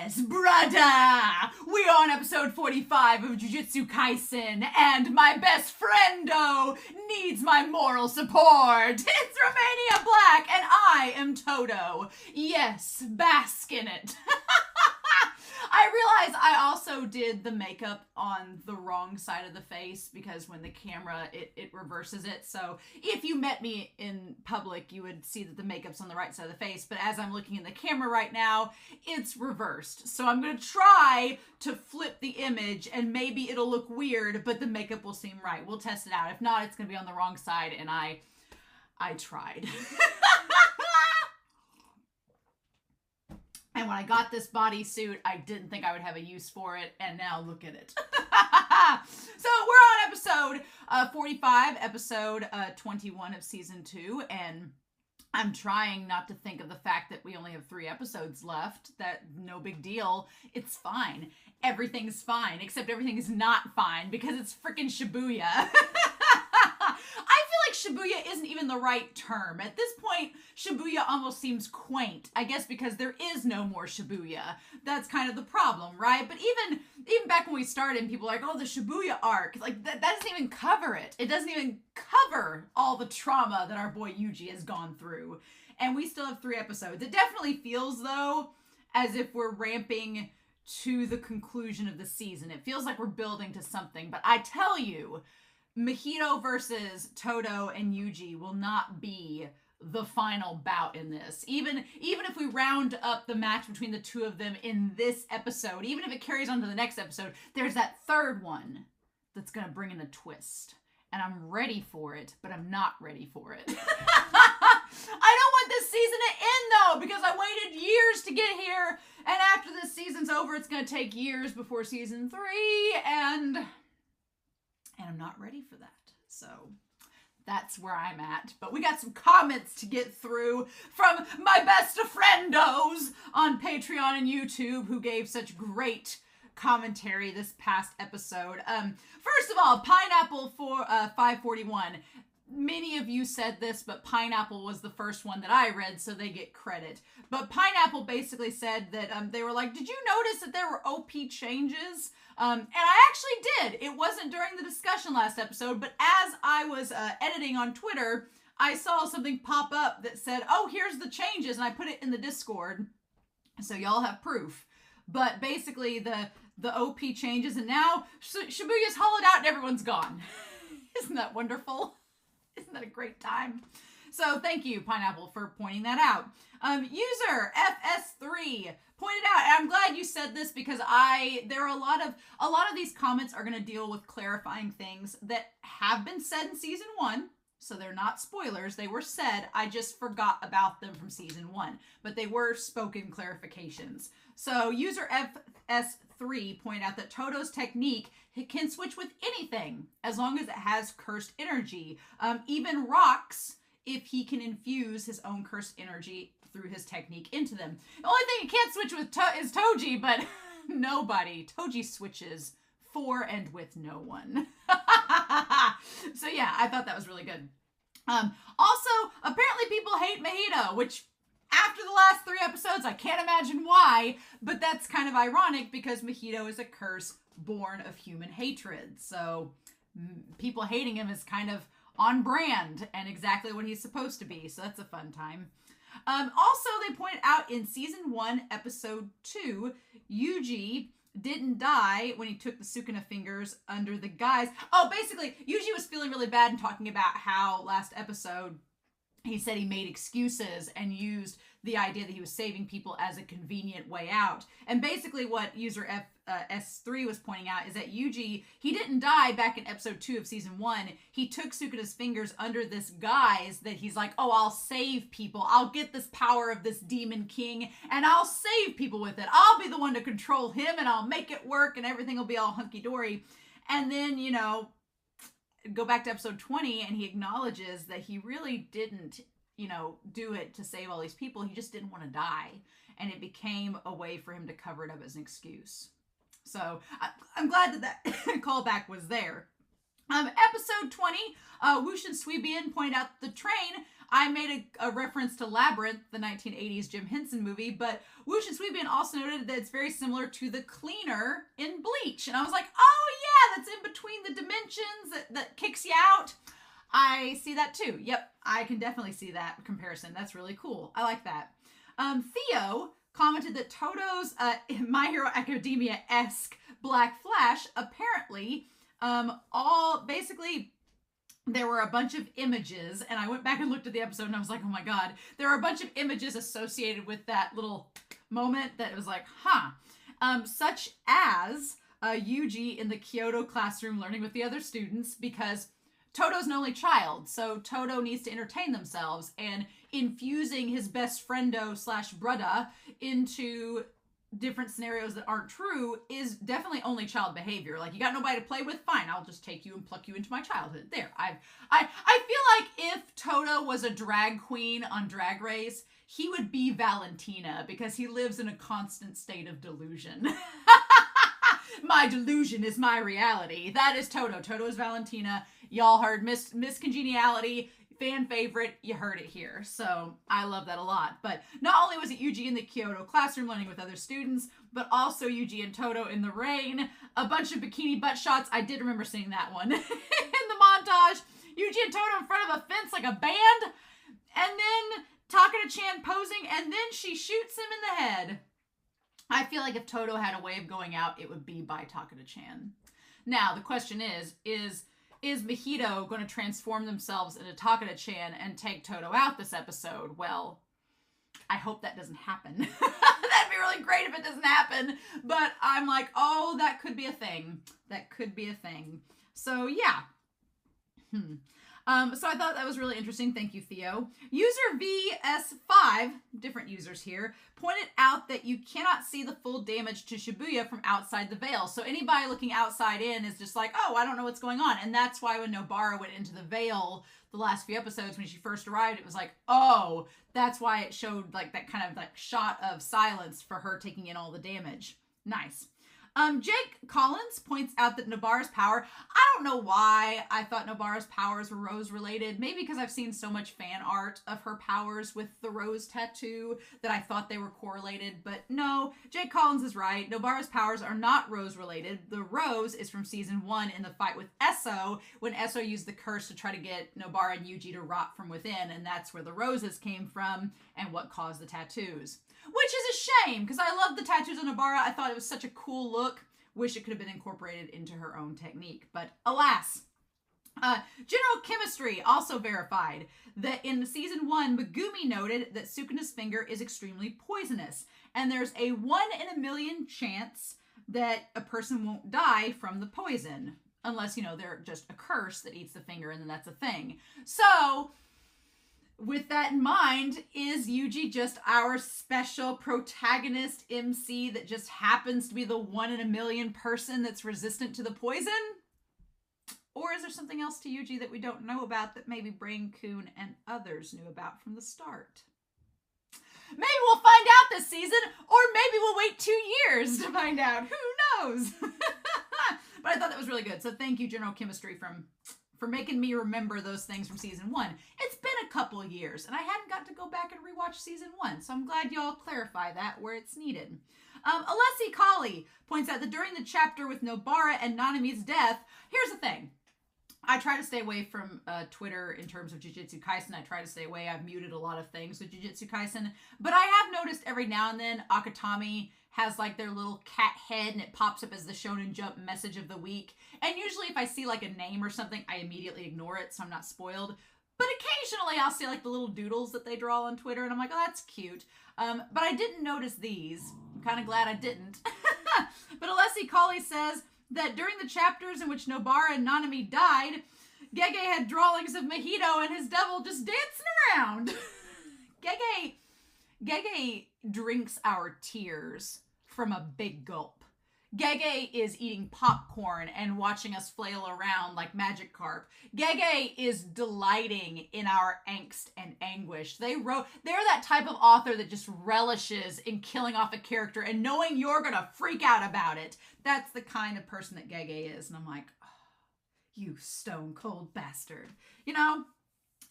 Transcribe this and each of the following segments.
Yes, brother! We're on episode 45 of Jujutsu Kaisen, and my best friendo needs my moral support. It's Romania Black, and I am Todo. Yes, bask in it. I realize I also did the makeup on the wrong side of the face because when the camera, it reverses it. So if you met me in public, you would see that the makeup's on the right side of the face. But as I'm looking in the camera right now, it's reversed. So I'm going to try to flip the image and maybe it'll look weird, but the makeup will seem right. We'll test it out. If not, it's going to be on the wrong side, and I tried. And when I got this bodysuit, I didn't think I would have a use for it, and now look at it. So we're on episode 45, episode 21 of season 2, and I'm trying not to think of the fact that we only have 3 episodes left. That no big deal. It's fine. Everything's fine, except everything is not fine because it's freaking Shibuya. I feel like Shibuya isn't even the right term. At this point, Shibuya almost seems quaint. I guess because there is no more Shibuya. That's kind of the problem, right? But even back when we started, people were like, oh, the Shibuya arc. Like, that doesn't even cover it. It doesn't even cover all the trauma that our boy Yuuji has gone through. And we still have 3 episodes. It definitely feels, though, as if we're ramping to the conclusion of the season. It feels like we're building to something. But I tell you, Mahito versus Todo and Yuuji will not be the final bout in this. Even if we round up the match between the two of them in this episode, even if it carries on to the next episode, there's that third one that's going to bring in a twist. And I'm ready for it, but I'm not ready for it. I don't want this season to end, though, because I waited years to get here. And after this season's over, it's going to take years before season 3, and I'm not ready for that. So that's where I'm at. But we got some comments to get through from my best of friendos on Patreon and YouTube who gave such great commentary this past episode. First of all, Pineapple for 541. Many of you said this, but Pineapple was the first one that I read, so they get credit. But Pineapple basically said that they were like, did you notice that there were OP changes? And I actually did. It wasn't during the discussion last episode, but as I was editing on Twitter, I saw something pop up that said, oh, here's the changes, and I put it in the Discord, so y'all have proof. But basically, the OP changes, and now Shibuya's hollowed out and everyone's gone. Isn't that wonderful? Isn't that a great time? So thank you, Pineapple, for pointing that out. User FS3 pointed out, and I'm glad you said this because there are a lot of these comments are going to deal with clarifying things that have been said in season 1. So they're not spoilers. They were said. I just forgot about them from season 1, but they were spoken clarifications. So user FS3 pointed out that Todo's technique can switch with anything as long as it has cursed energy. Even rocks, if he can infuse his own cursed energy through his technique into them. The only thing he can't switch with is Toji, but nobody. Toji switches for and with no one. So yeah, I thought that was really good. Also, apparently people hate Mahito, which after the last 3 episodes, I can't imagine why, but that's kind of ironic because Mahito is a curse born of human hatred. So people hating him is kind of on brand and exactly what he's supposed to be. So that's a fun time. Also, they pointed out in season 1, episode 2, Yuuji didn't die when he took the Sukuna fingers under the guise. Oh, basically, Yuuji was feeling really bad and talking about how last episode he said he made excuses and used the idea that he was saving people as a convenient way out. And basically what user S3 was pointing out is that Yuuji, he didn't die back in episode 2 of season 1. He took Sukuna's fingers under this guise that he's like, oh, I'll save people. I'll get this power of this demon king and I'll save people with it. I'll be the one to control him and I'll make it work and everything will be all hunky-dory. And then, you know, go back to episode 20 and he acknowledges that he really didn't, you know, do it to save all these people. He just didn't want to die. And it became a way for him to cover it up as an excuse. So I'm glad that callback was there. Episode 20, Wushin Suibian pointed out the train I made a reference to Labyrinth, the 1980s Jim Henson movie, but Whoosh and Sweetbean also noted that it's very similar to the cleaner in Bleach. And I was like, oh yeah, that's in between the dimensions that kicks you out. I see that too. Yep, I can definitely see that comparison. That's really cool. I like that. Theo commented that Todo's My Hero Academia-esque Black Flash apparently all basically there were a bunch of images, and I went back and looked at the episode and I was like, oh my god, there are a bunch of images associated with that little moment that it was like, such as Yuuji in the Kyoto classroom learning with the other students, because Todo's an only child, so Todo needs to entertain themselves, and infusing his best friendo / brother into different scenarios that aren't true is definitely only child behavior. Like, you got nobody to play with? Fine, I'll just take you and pluck you into my childhood. There. I feel like if Todo was a drag queen on Drag Race, he would be Valentina, because he lives in a constant state of delusion. My delusion is my reality. That is Todo. Todo is Valentina. Y'all heard Miss Congeniality, fan favorite. You heard it here. So I love that a lot. But not only was it Yuuji in the Kyoto classroom learning with other students, but also Yuuji and Todo in the rain. A bunch of bikini butt shots. I did remember seeing that one. In the montage, Yuuji and Todo in front of a fence like a band. And then Takeda-chan posing, and then she shoots him in the head. I feel like if Todo had a way of going out, it would be by Takeda-chan. Now, the question is Mahito going to transform themselves into Takeda-chan and take Todo out this episode? Well, I hope that doesn't happen. That'd be really great if it doesn't happen. But I'm like, oh, that could be a thing. That could be a thing. So, yeah. So I thought that was really interesting. Thank you, Theo. User VS5, different users here, pointed out that you cannot see the full damage to Shibuya from outside the veil. So anybody looking outside in is just like, oh, I don't know what's going on. And that's why when Nobara went into the veil the last few episodes, when she first arrived, it was like, oh, that's why it showed like that kind of like shot of silence for her taking in all the damage. Nice. Jake Collins points out that Nobara's power, I don't know why I thought Nobara's powers were rose related. Maybe because I've seen so much fan art of her powers with the rose tattoo that I thought they were correlated. But no, Jake Collins is right. Nobara's powers are not rose related. The rose is from season 1 in the fight with Esso, when Esso used the curse to try to get Nobara and Yuuji to rot from within. And that's where the roses came from and what caused the tattoos. Which is a shame, because I love the tattoos on Nobara. I thought it was such a cool look. Wish it could have been incorporated into her own technique. But alas. General Chemistry also verified that in season 1, Megumi noted that Sukuna's finger is extremely poisonous. And there's a 1 in a million chance that a person won't die from the poison. Unless, they're just a curse that eats the finger, and then that's a thing. So, with that in mind, is Yuuji just our special protagonist MC that just happens to be the 1 in a million person that's resistant to the poison? Or is there something else to Yuuji that we don't know about that maybe Brain-kun and others knew about from the start? Maybe we'll find out this season, or maybe we'll wait 2 years to find out. Who knows? But I thought that was really good. So thank you, General Chemistry, for making me remember those things from season 1. It's been a couple of years, and I hadn't got to go back and rewatch season 1, so I'm glad y'all clarify that where it's needed. Alessi Kali points out that during the chapter with Nobara and Nanami's death, here's the thing. I try to stay away from Twitter in terms of Jujutsu Kaisen. I try to stay away. I've muted a lot of things with Jujutsu Kaisen, but I have noticed every now and then Akatami has like their little cat head and it pops up as the Shonen Jump message of the week. And usually if I see like a name or something, I immediately ignore it so I'm not spoiled. But occasionally I'll see like the little doodles that they draw on Twitter and I'm like, oh, that's cute. But I didn't notice these. I'm kind of glad I didn't. But Alessi Kali says that during the chapters in which Nobara and Nanami died, Gege had drawings of Mahito and his devil just dancing around. Gege drinks our tears from a big gulp. Gege is eating popcorn and watching us flail around like Magic Carp. Gege is delighting in our angst and anguish. They're that type of author that just relishes in killing off a character and knowing you're gonna freak out about it. That's the kind of person that Gege is. And I'm like, oh, you stone cold bastard.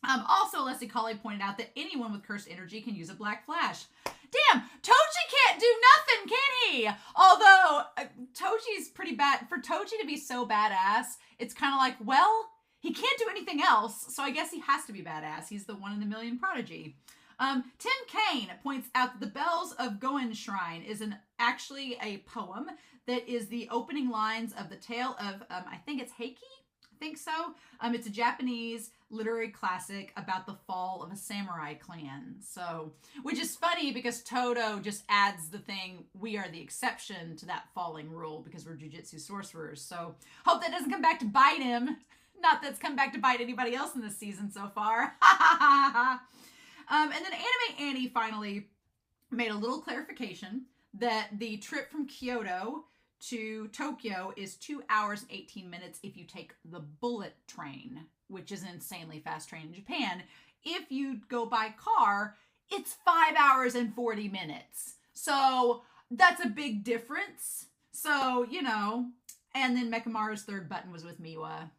Also, Leslie Colley pointed out that anyone with cursed energy can use a black flash. Damn, Toji can't do nothing, can he? Although, Toji's pretty bad. For Toji to be so badass, it's kind of like, well, he can't do anything else, so I guess he has to be badass. He's the one in a million prodigy. Tim Kaine points out that the Bells of Goen Shrine is actually a poem that is the opening lines of the tale of, I think it's Heiki? I think so. It's a Japanese literary classic about the fall of a samurai clan. So, which is funny because Todo just adds the thing, we are the exception to that falling rule because we're jujutsu sorcerers. So, hope that doesn't come back to bite him. Not that it's come back to bite anybody else in this season so far. And then Anime Annie finally made a little clarification that the trip from Kyoto to Tokyo is 2 hours and 18 minutes if you take the bullet train, which is an insanely fast train in Japan. If you go by car, it's 5 hours and 40 minutes. So that's a big difference. So, you know, and then Mekamaru's third button was with Miwa.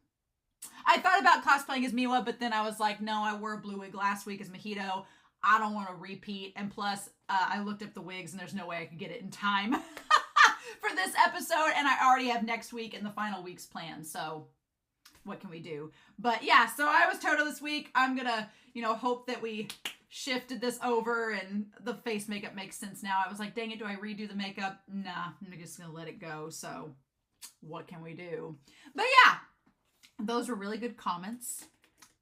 I thought about cosplaying as Miwa, but then I was like, no, I wore a blue wig last week as Mahito. I don't want to repeat. And plus, I looked up the wigs and there's no way I could get it in time for this episode. And I already have next week and the final week's planned. So what can we do? But yeah, so I was Todo this week. I'm going to, you know, hope that we shifted this over and the face makeup makes sense now. I was like, dang it, do I redo the makeup? Nah, I'm just going to let it go. So what can we do? But yeah. Those were really good comments.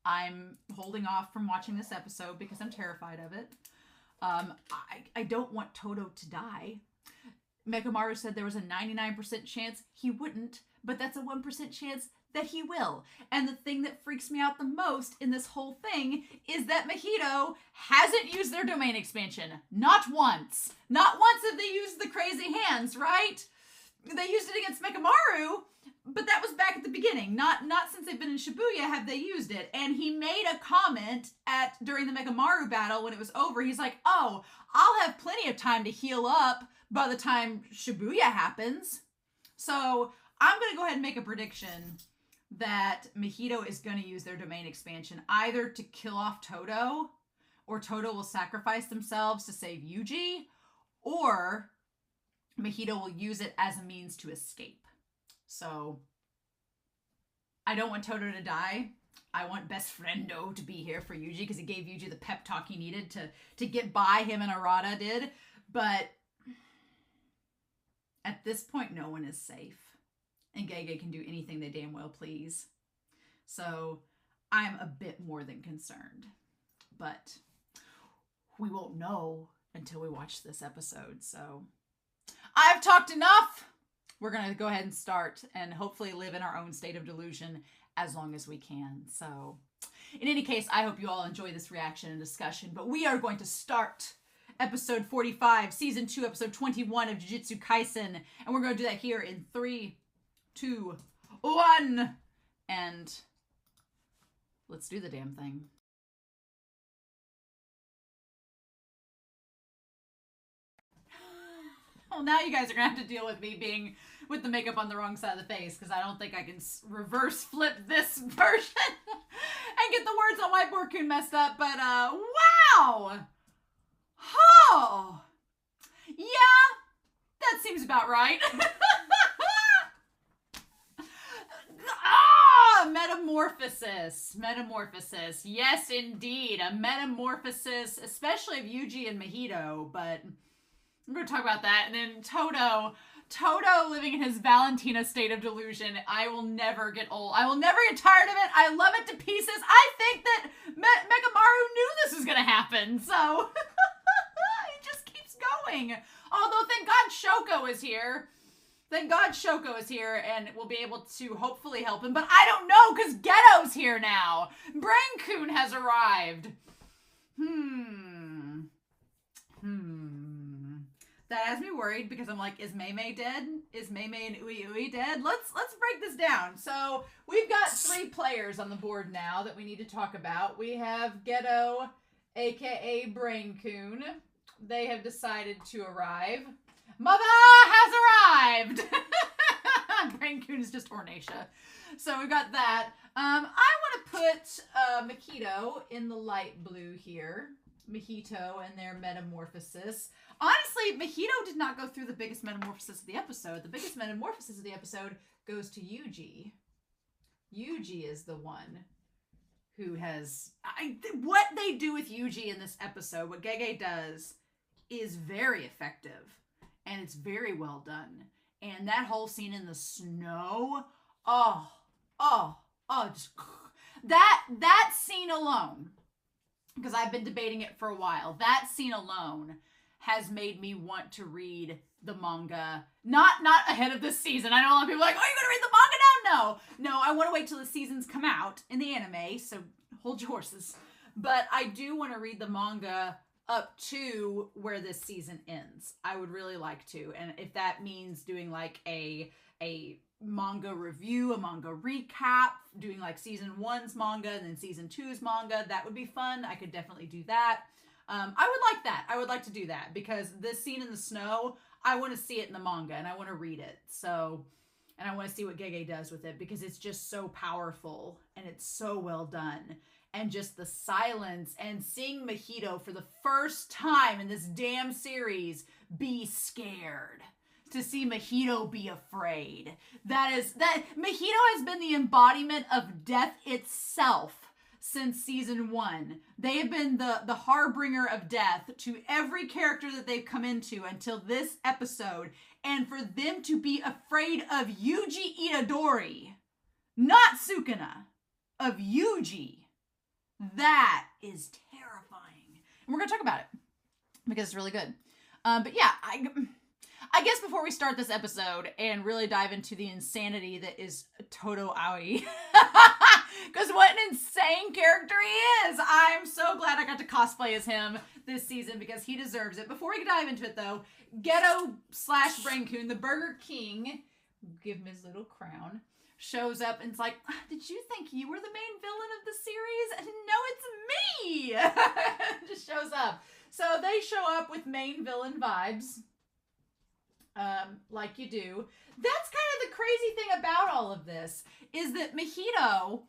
I'm holding off from watching this episode because I'm terrified of it. I don't want Todo to die. Mekamaru said there was a 99% chance he wouldn't, but that's a 1% chance that he will. And the thing that freaks me out the most in this whole thing is that Mahito hasn't used their domain expansion. Not once. Not once have they used the crazy hands, right? They used it against Mekamaru, but that was back at the beginning. Not since they've been in Shibuya have they used it. And he made a comment during the Mekamaru battle when it was over. He's like, oh, I'll have plenty of time to heal up by the time Shibuya happens. So I'm going to go ahead and make a prediction that Mahito is going to use their domain expansion either to kill off Todo, or Todo will sacrifice themselves to save Yuuji, or Mahito will use it as a means to escape. So, I don't want Todo to die. I want best friendo to be here for Yuuji because he gave Yuuji the pep talk he needed to get by, him and Arata did. But at this point, no one is safe. And Gege can do anything they damn well please. So, I'm a bit more than concerned. But we won't know until we watch this episode, so I've talked enough. We're going to go ahead and start and hopefully live in our own state of delusion as long as we can. So in any case, I hope you all enjoy this reaction and discussion, but we are going to start episode 45, season 2, episode 21 of Jujutsu Kaisen. And we're going to do that here in 3, 2, 1. And let's do the damn thing. Well, now you guys are going to have to deal with me being with the makeup on the wrong side of the face because I don't think I can reverse flip this version and get the words on Whiteboard-kun messed up. But, wow! Oh! Yeah, that seems about right. Metamorphosis. Metamorphosis. Yes, indeed. A metamorphosis, especially of Yuuji and Mahito, but I'm going to talk about that. And then Todo living in his Valentina state of delusion. I will never get old. I will never get tired of it. I love it to pieces. I think that Mekamaru knew this was going to happen, so it just keeps going. Although, thank God Shoko is here. Thank God Shoko is here and will be able to hopefully help him. But I don't know because Geto's here now. Brain-kun has arrived. That has me worried because I'm like, is Mei dead? Is Mei and Ui dead? Let's break this down. So we've got 3 players on the board now that we need to talk about. We have Geto, aka Brain-kun. They have decided to arrive. Mother has arrived! Brain-kun name's just Ornacia. So we've got that. I want to put Mahito in the light blue here. Mahito and their metamorphosis. Honestly, Mahito did not go through the biggest metamorphosis of the episode. The biggest metamorphosis of the episode goes to Yuuji. Yuuji is the one who has... what they do with Yuuji in this episode, what Gege does, is very effective. And it's very well done. And that whole scene in the snow... just... That scene alone... because I've been debating it for a while. That scene alone has made me want to read the manga. Not ahead of this season. I know a lot of people are like, oh, you're going to read the manga now? No, I want to wait till the seasons come out in the anime, so hold your horses. But I do want to read the manga up to where this season ends. I would really like to. And if that means doing like a manga review, a manga recap, doing like season 1's manga and then season 2's manga, that would be fun. I could definitely do that. I would like that. I would like to do that because this scene in the snow, I want to see it in the manga and I want to read it. So, and I want to see what Gege does with it because it's just so powerful and it's so well done. And just the silence and seeing Mahito for the first time in this damn series be scared. To see Mahito be afraid. That Mahito has been the embodiment of death itself since season 1. They have been the harbinger of death to every character that they've come into until this episode. And for them to be afraid of Yuuji Itadori, not Sukuna, of Yuuji, that is terrifying. And we're going to talk about it because it's really good. But yeah, I guess before we start this episode and really dive into the insanity that is Todo Aoi, because what an insane character he is. I'm so glad I got to cosplay as him this season because he deserves it. Before we dive into it though, Geto / Braincoon, the Burger King, give him his little crown, shows up and it's like, did you think you were the main villain of the series? No, it's me. Just shows up. So they show up with main villain vibes. Like you do. That's kind of the crazy thing about all of this is that Mahito,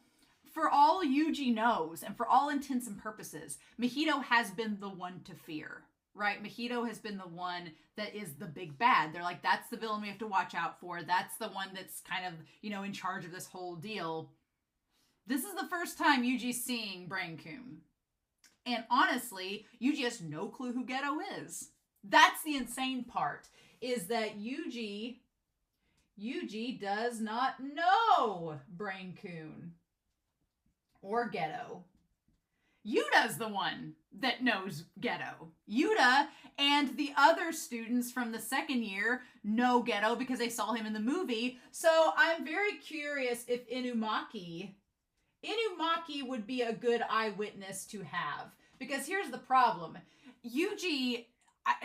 for all Yuuji knows and for all intents and purposes, Mahito has been the one to fear, right? Mahito has been the one that is the big bad. They're like, that's the villain we have to watch out for. That's the one that's kind of, in charge of this whole deal. This is the first time Yuuji's seeing Braincoon. And honestly, Yuuji has no clue who Geto is. That's the insane part. Is that Yuuji does not know Braincoon or Geto. Yuta's the one that knows Geto. Yuta and the other students from the second year know Geto because they saw him in the movie. So I'm very curious if Inumaki would be a good eyewitness to have. Because here's the problem. Yuuji...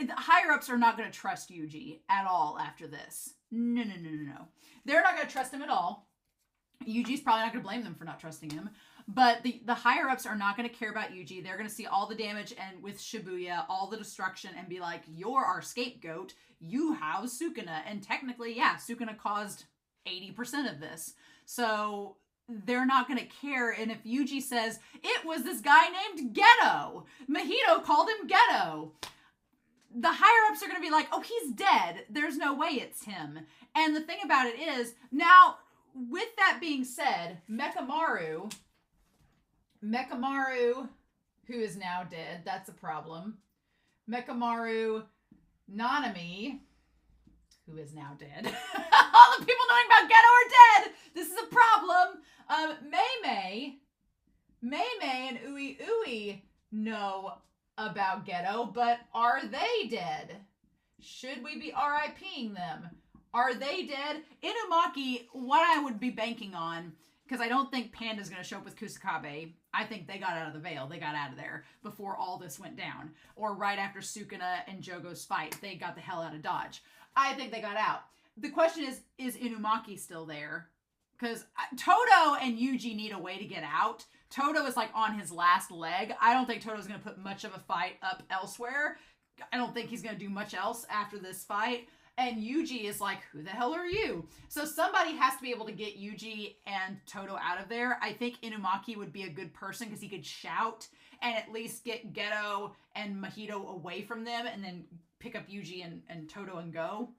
the higher-ups are not going to trust Yuuji at all after this. No. They're not going to trust him at all. Yuji's probably not going to blame them for not trusting him. But the higher-ups are not going to care about Yuuji. They're going to see all the damage and with Shibuya, all the destruction, and be like, you're our scapegoat. You house Sukuna. And technically, yeah, Sukuna caused 80% of this. So... they're not going to care. And if Yuuji says, it was this guy named Geto. Mahito called him Geto. The higher-ups are going to be like, oh, he's dead. There's no way it's him. And the thing about it is, now, with that being said, Mekamaru, who is now dead, that's a problem. Mekamaru Nanami, who is now dead. All the people knowing about Geto are dead. This is a problem. Mei and Ui know about Geto, but are they dead? Should we be RIPing them? Are they dead? Inumaki, what I would be banking on, because I don't think Panda's going to show up with Kusakabe. I think they got out of the veil. They got out of there before all this went down. Or right after Sukuna and Jogo's fight. They got the hell out of Dodge. I think they got out. The question is Inumaki still there? Because Todo and Yuuji need a way to get out. Todo is like on his last leg. I don't think Todo's going to put much of a fight up elsewhere. I don't think he's going to do much else after this fight. And Yuuji is like, who the hell are you? So somebody has to be able to get Yuuji and Todo out of there. I think Inumaki would be a good person because he could shout and at least get Geto and Mahito away from them and then pick up Yuuji and Todo and go.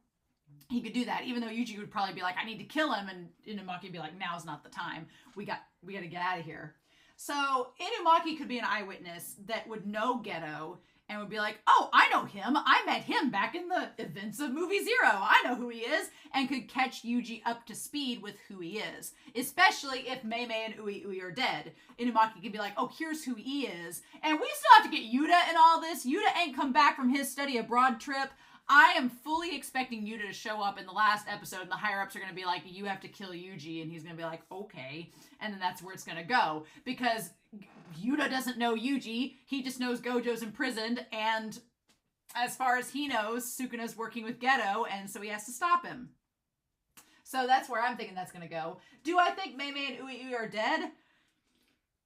He could do that, even though Yuuji would probably be like, I need to kill him, and Inumaki would be like, now's not the time. We got to get out of here. So Inumaki could be an eyewitness that would know Geto and would be like, oh, I know him. I met him back in the events of Movie Zero. I know who he is, and could catch Yuuji up to speed with who he is, especially if Mei Mei and Ui Ui are dead. Inumaki could be like, oh, here's who he is. And we still have to get Yuta in all this. Yuta ain't come back from his study abroad trip. I am fully expecting Yuta to show up in the last episode, and the higher-ups are going to be like, you have to kill Yuuji, and he's going to be like, okay. And then that's where it's going to go. Because Yuta doesn't know Yuuji. He just knows Gojo's imprisoned, and as far as he knows, Sukuna's working with Geto, and so he has to stop him. So that's where I'm thinking that's going to go. Do I think Mei Mei and Ui Ui are dead?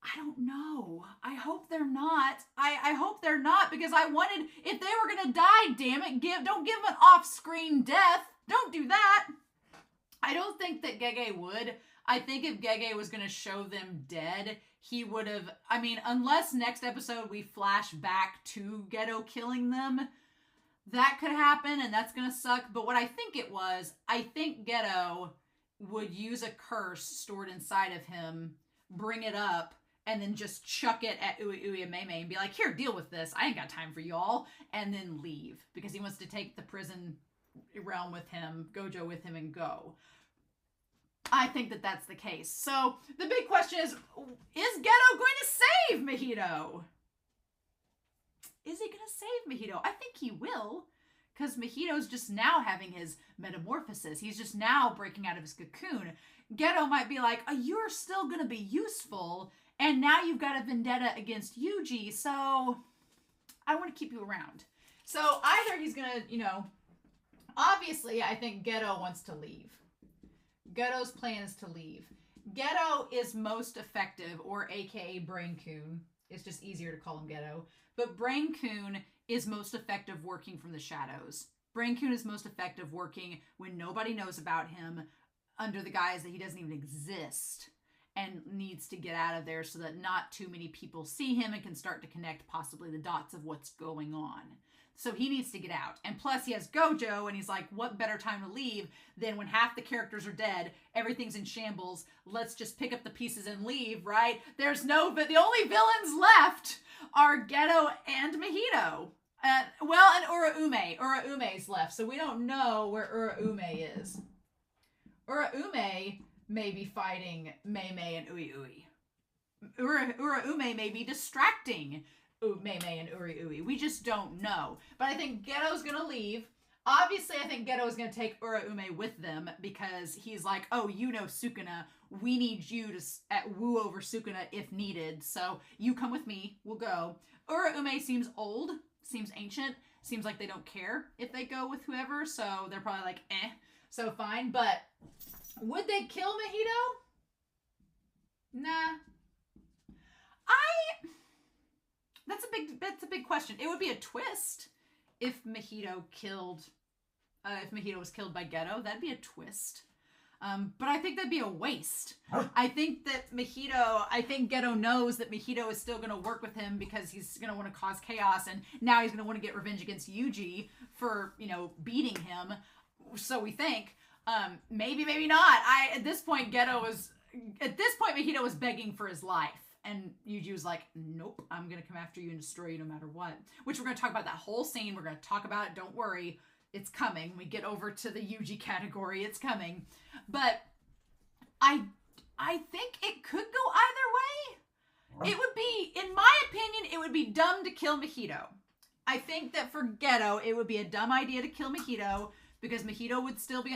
I don't know. I hope they're not. I hope they're not, because I wanted, if they were going to die, damn it, don't give them an off-screen death. Don't do that. I don't think that Gege would. I think if Gege was going to show them dead, he would have, I mean, unless next episode we flash back to Geto killing them, that could happen, and that's going to suck. But what I think it was, I think Geto would use a curse stored inside of him, bring it up, and then just chuck it at Ui Ui and Mei Mei and be like, here, deal with this. I ain't got time for y'all. And then leave. Because he wants to take the prison realm with him, Gojo with him, and go. I think that that's the case. So, the big question is Geto going to save Mahito? Is he going to save Mahito? I think he will. Because Mahito's just now having his metamorphosis. He's just now breaking out of his cocoon. Geto might be like, oh, you're still going to be useful, and now you've got a vendetta against Yuuji, so I want to keep you around. So either he's going to, obviously I think Geto wants to leave. Geto's plan is to leave. Geto is most effective, or aka Brain Coon. It's just easier to call him Geto. But Brain Coon is most effective working from the shadows. Brain Coon is most effective working when nobody knows about him, under the guise that he doesn't even exist, and needs to get out of there so that not too many people see him and can start to connect possibly the dots of what's going on. So he needs to get out. And plus he has Gojo, and he's like, what better time to leave than when half the characters are dead, everything's in shambles, let's just pick up the pieces and leave, right? The only villains left are Geto and Mahito. And Uraume. Uraume's left, so we don't know where Uraume is. Uraume may be fighting Mei Mei and Ui Ui. Uraume may be distracting Mei Mei and Ui Ui. We just don't know. But I think Geto's going to leave. Obviously, I think Geto is going to take Uraume with them because he's like, oh, you know Sukuna. We need you to woo over Sukuna if needed. So you come with me. We'll go. Uraume seems old, seems ancient, seems like they don't care if they go with whoever. So they're probably like, eh. So fine, but would they kill Mahito? Nah. That's a big question. It would be a twist if Mahito was killed by Geto. That'd be a twist. But I think that'd be a waste. I think Geto knows that Mahito is still going to work with him because he's going to want to cause chaos, and now he's going to want to get revenge against Yuuji for, beating him. So we think. Maybe not. At this point, Mahito was begging for his life. And Yuuji was like, nope, I'm going to come after you and destroy you no matter what. Which we're going to talk about that whole scene. We're going to talk about it. Don't worry. It's coming. When we get over to the Yuuji category, it's coming. But I think it could go either way. It would be, in my opinion, it would be dumb to kill Mahito. I think that for Geto, it would be a dumb idea to kill Mahito, because Mahito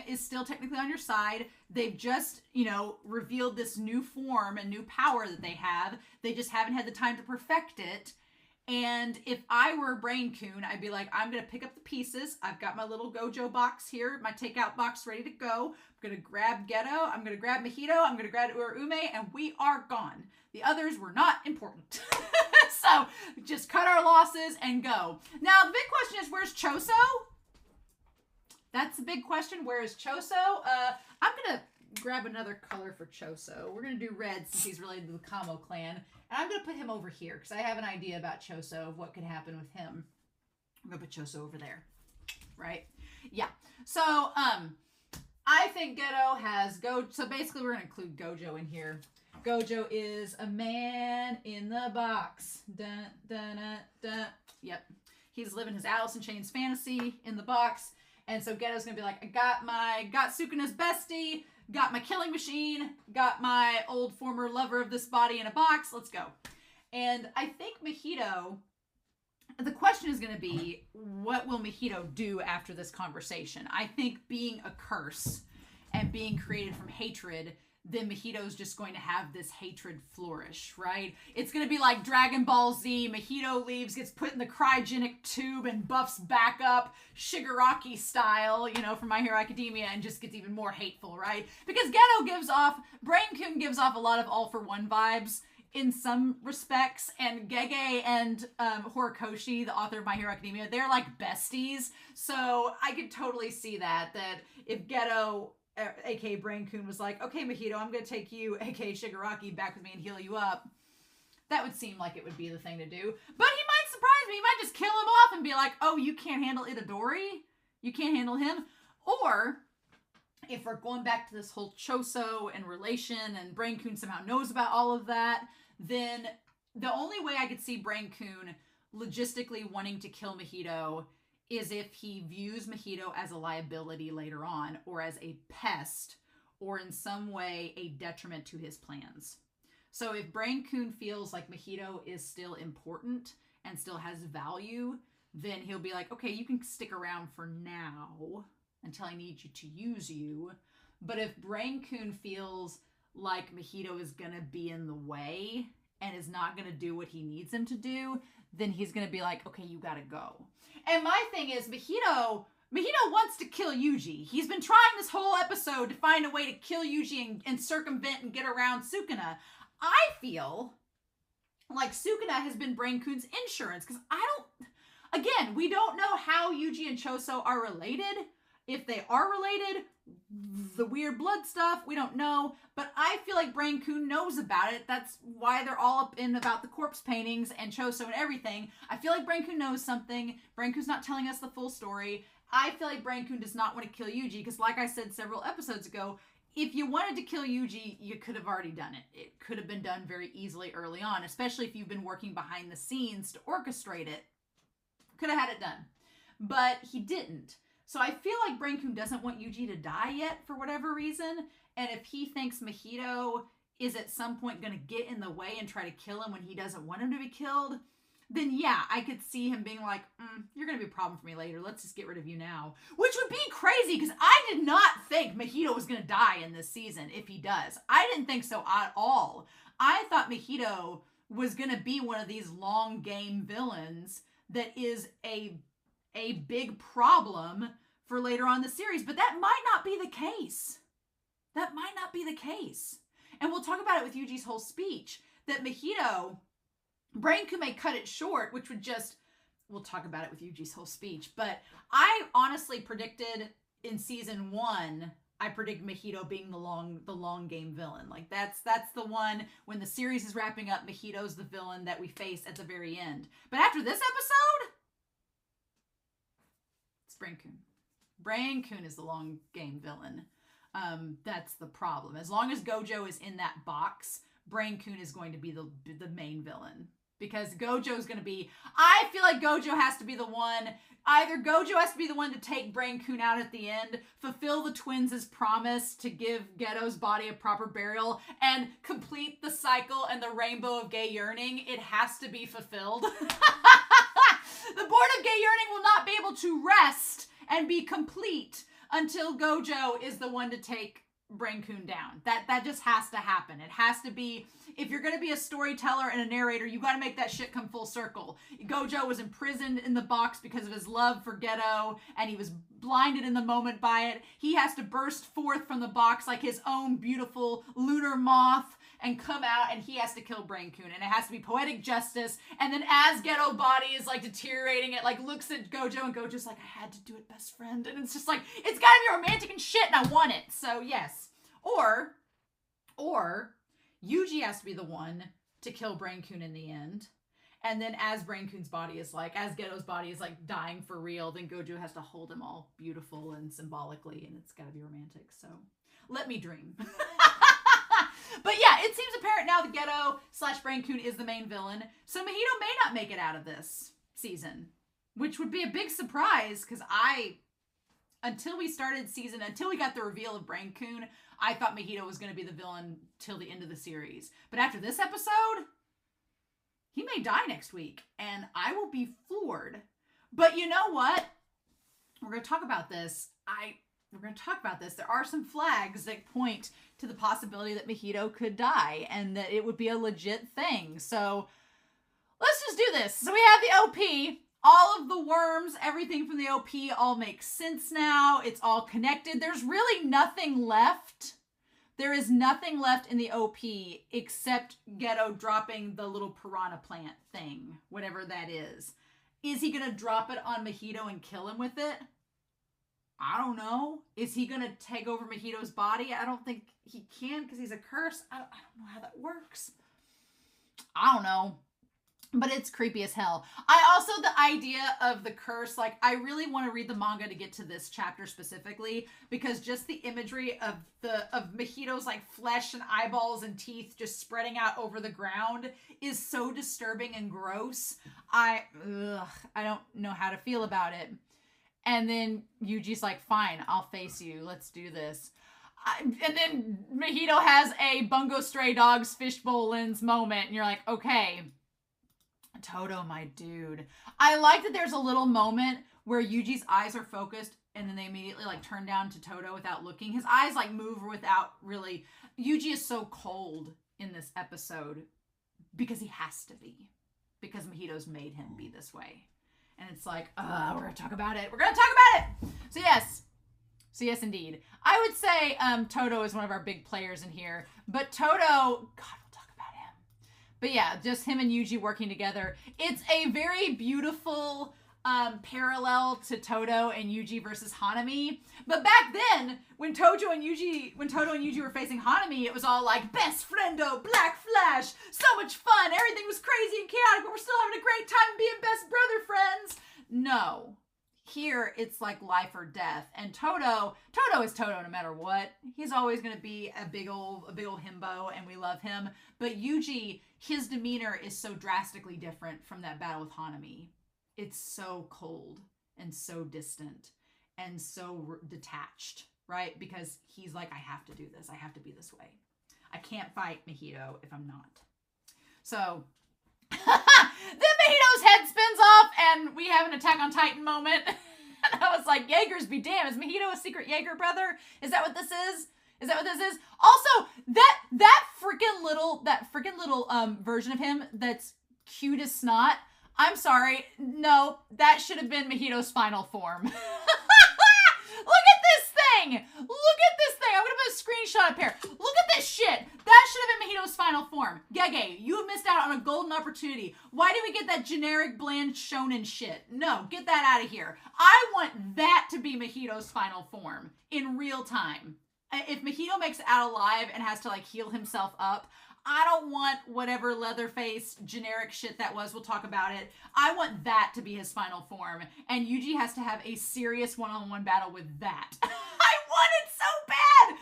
is still technically on your side. They've just, revealed this new form and new power that they have. They just haven't had the time to perfect it. And if I were Brain Coon, I'd be like, I'm going to pick up the pieces. I've got my little Gojo box here, my takeout box ready to go. I'm going to grab Geto. I'm going to grab Mahito. I'm going to grab Uraume, and we are gone. The others were not important. So just cut our losses and go. Now, the big question is, where's Choso? That's the big question. Where is Choso? I'm going to grab another color for Choso. We're going to do red since he's related to the Kamo clan. And I'm going to put him over here because I have an idea about Choso of what could happen with him. I'm going to put Choso over there. Right? Yeah. So, I think Geto has so basically we're going to include Gojo in here. Gojo is a man in the box. Dun, dun, dun, dun. Yep. He's living his Alice in Chains fantasy in the box. And so Geto's going to be like, I got Sukuna's bestie, got my killing machine, got my old former lover of this body in a box. Let's go. And I think Mahito, the question is going to be, what will Mahito do after this conversation? I think being a curse and being created from hatred, then Mahito's just going to have this hatred flourish, right? It's going to be like Dragon Ball Z. Mahito leaves, gets put in the cryogenic tube and buffs back up, Shigaraki style, you know, from My Hero Academia, and just gets even more hateful, right? Because Brain-kun gives off a lot of All for One vibes in some respects, and Gege and Horikoshi, the author of My Hero Academia, they're like besties. So I could totally see that if Geto, aka Brain-kun, was like, okay, Mahito, I'm going to take you, aka Shigaraki, back with me and heal you up, that would seem like it would be the thing to do. But he might surprise me. He might just kill him off and be like, oh, you can't handle Itadori? You can't handle him? Or, if we're going back to this whole Choso and relation, and Brain-kun somehow knows about all of that, then the only way I could see Brain-kun logistically wanting to kill Mahito is if he views Mahito as a liability later on, or as a pest, or in some way a detriment to his plans. So if Brain-kun feels like Mahito is still important and still has value, then he'll be like, okay, you can stick around for now until I need you to use you. But if Brain-kun feels like Mahito is going to be in the way and is not going to do what he needs him to do, then he's going to be like, okay, you got to go. And my thing is, Mahito wants to kill Yuuji. He's been trying this whole episode to find a way to kill Yuuji and circumvent and get around Sukuna. I feel like Sukuna has been Brain-kun's insurance, because again, we don't know how Yuuji and Choso are related. If they are related, the weird blood stuff, we don't know. But I feel like Brain-kun knows about it. That's why they're all up in about the corpse paintings and Choso and everything. I feel like Brain-kun knows something. Brain-kun's not telling us the full story. I feel like Brain-kun does not want to kill Yuuji, because like I said several episodes ago, if you wanted to kill Yuuji, you could have already done it. It could have been done very easily early on, especially if you've been working behind the scenes to orchestrate it. Could have had it done. But he didn't. So I feel like Brain-kun doesn't want Yuuji to die yet for whatever reason. And if he thinks Mahito is at some point going to get in the way and try to kill him when he doesn't want him to be killed, then yeah, I could see him being like, you're going to be a problem for me later. Let's just get rid of you now. Which would be crazy, because I did not think Mahito was going to die in this season if he does. I didn't think so at all. I thought Mahito was going to be one of these long game villains that is a big problem for later on in the series, but that might not be the case. That might not be the case. And we'll talk about it with Yuji's whole speech, that Mahito, Brain-kun may cut it short, which would we'll talk about it with Yuji's whole speech, but I honestly predicted in season 1, I predict Mahito being the long game villain. Like that's the one, when the series is wrapping up, Mahito's the villain that we face at the very end. But after this episode, it's Brain-kun. Brain-kun is the long game villain. That's the problem. As long as Gojo is in that box, Brain-kun is going to be the main villain. Because Gojo's going to be... I feel like Gojo has to be the one... Either Gojo has to be the one to take Brain-kun out at the end, fulfill the twins' promise to give Geto's body a proper burial, and complete the cycle and the rainbow of gay yearning. It has to be fulfilled. The Board of Gay Yearning will not be able to rest and be complete until Gojo is the one to take Brain-kun down. That just has to happen. It has to be, if you're going to be a storyteller and a narrator, you got to make that shit come full circle. Gojo was imprisoned in the box because of his love for Geto, and he was blinded in the moment by it. He has to burst forth from the box like his own beautiful lunar moth and come out, and he has to kill Brain-kun, and it has to be poetic justice. And then as Geto body is like deteriorating, it like looks at Gojo, and Gojo's like, I had to do it, best friend. And it's just like, it's gotta be romantic and shit, and I want it. So yes. Or Yuuji has to be the one to kill Brain-kun in the end. And then as Brain-kun's body is like, as Geto's body is like dying for real, then Gojo has to hold him all beautiful and symbolically, and it's gotta be romantic. So let me dream. But yeah, it seems apparent now that Geto / Brain-kun is the main villain. So Mahito may not make it out of this season, which would be a big surprise, because until we got the reveal of Brain-kun, I thought Mahito was going to be the villain till the end of the series. But after this episode, he may die next week, and I will be floored. But you know what? We're going to talk about this. We're going to talk about this. There are some flags that point to the possibility that Mahito could die, and that it would be a legit thing. So let's just do this. So we have the OP. All of the worms, everything from the OP all makes sense now. It's all connected. There's really nothing left. There is nothing left in the OP except Geto dropping the little piranha plant thing, whatever that is. Is he going to drop it on Mahito and kill him with it? I don't know. Is he going to take over Mahito's body? I don't think he can, because he's a curse. I don't know how that works. I don't know. But it's creepy as hell. The idea of the curse, like, I really want to read the manga to get to this chapter specifically, because just the imagery of Mahito's like flesh and eyeballs and teeth just spreading out over the ground is so disturbing and gross. I don't know how to feel about it. And then Yuji's like, fine, I'll face you. Let's do this. And then Mahito has a Bungo Stray Dogs fishbowl lens moment, and you're like, okay, Todo, my dude. I like that there's a little moment where Yuji's eyes are focused, and then they immediately like turn down to Todo without looking. His eyes like move without really. Yuji is so cold in this episode because he has to be, because Mahito's made him be this way. And it's like, we're going to talk about it. We're going to talk about it. So yes, indeed. I would say Todo is one of our big players in here. But Todo, God, we'll talk about him. But yeah, just him and Yuuji working together. It's a very beautiful parallel to Todo and Yuuji versus Hanami. But back then, when Todo and Yuuji were facing Hanami, it was all like, best friendo, Black Flash, so much fun, everything was crazy and chaotic, but we're still having a great time being best brother friends. No. Here, it's like life or death. And Todo is Todo no matter what. He's always going to be a big old himbo, and we love him. But Yuuji, his demeanor is so drastically different from that battle with Hanami. It's so cold and so distant and so detached, right? Because he's like, I have to do this. I have to be this way. I can't fight Mahito if I'm not. So then Mahito's head spins off, and we have an Attack on Titan moment. And I was like, Jaegers be damned. Is Mahito a secret Jaeger brother? Is that what this is? Is that what this is? Also, that freaking little version of him that's cute as snot. I'm sorry. No, that should have been Mahito's final form. Look at this thing. Look at this thing. I'm going to put a screenshot up here. Look at this shit. That should have been Mahito's final form. Gege, you have missed out on a golden opportunity. Why did we get that generic bland shonen shit? No, get that out of here. I want that to be Mahito's final form in real time. If Mahito makes it out alive and has to like heal himself up, I don't want whatever Leatherface generic shit that was. We'll talk about it. I want that to be his final form. And Yuuji has to have a serious one-on-one battle with that. I want it so bad.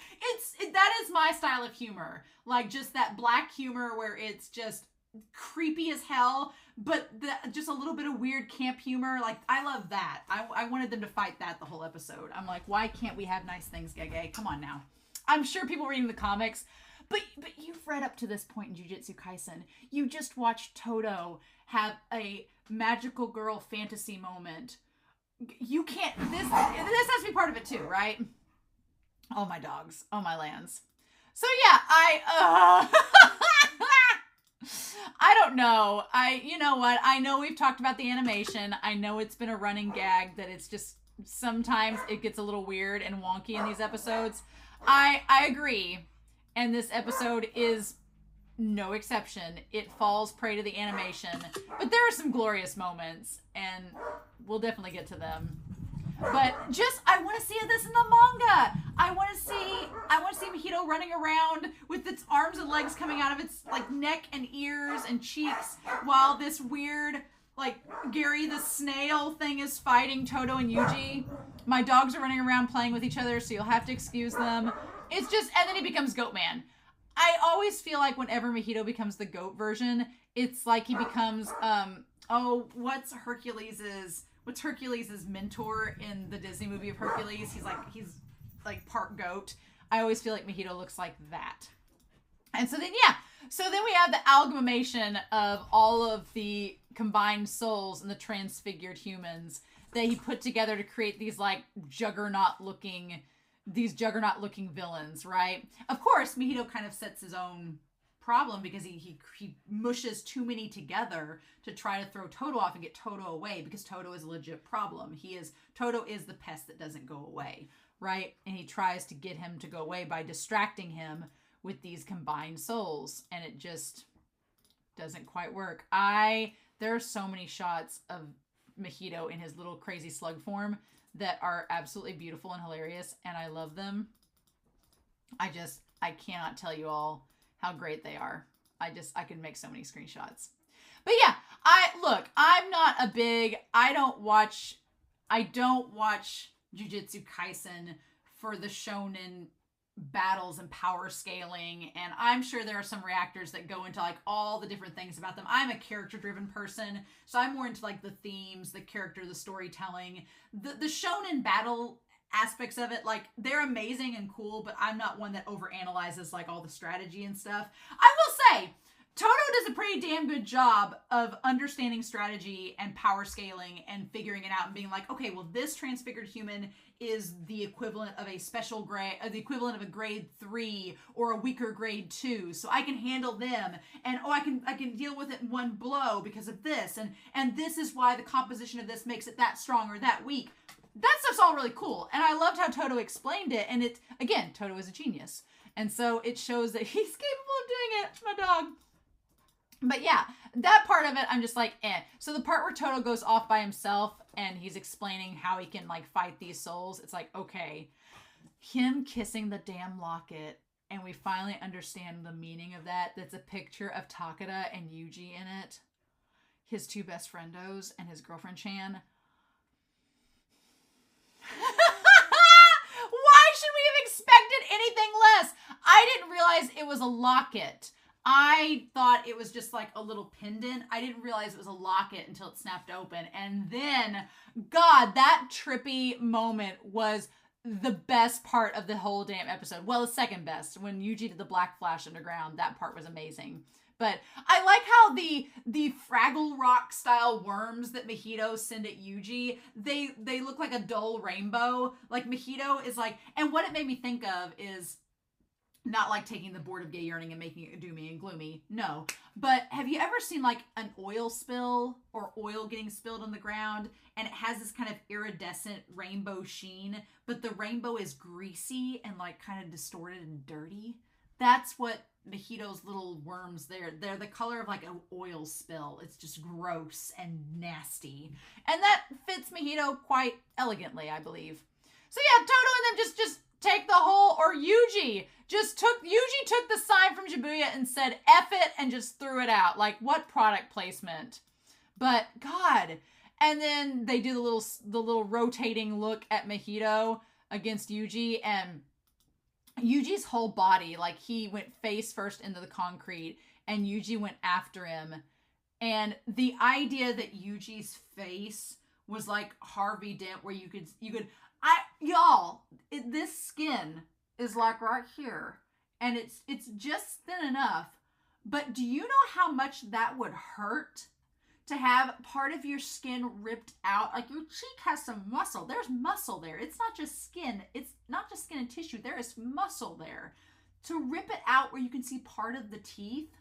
That is my style of humor. Like just that black humor where it's just creepy as hell, but just a little bit of weird camp humor. Like I love that. I wanted them to fight that the whole episode. I'm like, why can't we have nice things, Gege? Come on now. I'm sure people reading the comics, But you've read up to this point in Jujutsu Kaisen. You just watched Todo have a magical girl fantasy moment. You can't. This has to be part of it too, right? Oh my dogs. Oh my lands. So yeah, I don't know. You know what? I know we've talked about the animation. I know it's been a running gag that it's just sometimes it gets a little weird and wonky in these episodes. I agree. And this episode is no exception. It falls prey to the animation. But there are some glorious moments, and we'll definitely get to them. But I want to see this in the manga. I want to see Mahito running around with its arms and legs coming out of its like neck and ears and cheeks, while this weird like Gary the snail thing is fighting Todo and Yuuji. My dogs are running around playing with each other, so you'll have to excuse them. It's just, and then he becomes Goat Man. I always feel like whenever Mahito becomes the goat version, it's like he becomes what's Hercules' mentor in the Disney movie of Hercules? He's like part goat. I always feel like Mahito looks like that. And so then we have the amalgamation of all of the combined souls and the transfigured humans that he put together to create these like juggernaut looking villains, right? Of course, Mahito kind of sets his own problem because he mushes too many together to try to throw Todo off and get Todo away, because Todo is a legit problem. Todo is the pest that doesn't go away, right? And he tries to get him to go away by distracting him with these combined souls, and it just doesn't quite work. There are so many shots of Mahito in his little crazy slug form that are absolutely beautiful and hilarious, and I love them. I cannot tell you all how great they are. I could make so many screenshots. But yeah, I don't watch Jujutsu Kaisen for the shonen battles and power scaling, and I'm sure there are some reactors that go into like all the different things about them. I'm a character driven person, so I'm more into like the themes, the character, the storytelling, the shonen battle aspects of it. Like, they're amazing and cool, but I'm not one that overanalyzes like all the strategy and stuff. I will say Todo does a pretty damn good job of understanding strategy and power scaling and figuring it out and being like, okay, well, this transfigured human is the equivalent of a special grade, the equivalent of a grade 3 or a weaker grade 2. So I can handle them, and I can deal with it in one blow because of this, and this is why the composition of this makes it that strong or that weak. That stuff's all really cool, and I loved how Todo explained it. And again, Todo is a genius, and so it shows that he's capable of doing it. My dog. But yeah, that part of it, I'm just like, eh. So the part where Todo goes off by himself and he's explaining how he can like fight these souls, it's like, okay, him kissing the damn locket, and we finally understand the meaning of that. That's a picture of Takeda and Yuuji in it, his two best friendos, and his girlfriend Chan. Why should we have expected anything less? I didn't realize it was a locket. I thought it was just like a little pendant. I didn't realize it was a locket until it snapped open. And then, God, that trippy moment was the best part of the whole damn episode. Well, the second best. When Yuuji did the black flash underground, that part was amazing. But I like how the Fraggle Rock style worms that Mahito send at Yuuji, they look like a dull rainbow. Like, Mahito is like, and what it made me think of is not like taking the board of gay yearning and making it doomy and gloomy. No. But have you ever seen like an oil spill or oil getting spilled on the ground, and it has this kind of iridescent rainbow sheen, but the rainbow is greasy and like kind of distorted and dirty? That's what Mahito's little worms, they're the color of like an oil spill. It's just gross and nasty. And that fits Mahito quite elegantly, I believe. So yeah, Todo and them just take the whole, or Yuuji took the sign from Shibuya and said F it and just threw it out. Like, what product placement? But God. And then they do the little rotating look at Mahito against Yuuji, and Yuji's whole body, like, he went face first into the concrete and Yuuji went after him. And the idea that Yuji's face was like Harvey Dent, where this skin is like right here, and it's just thin enough. But do you know how much that would hurt to have part of your skin ripped out? Like, your cheek has some muscle. There's muscle there. It's not just skin. It's not just skin and tissue. There is muscle there. To rip it out where you can see part of the teeth,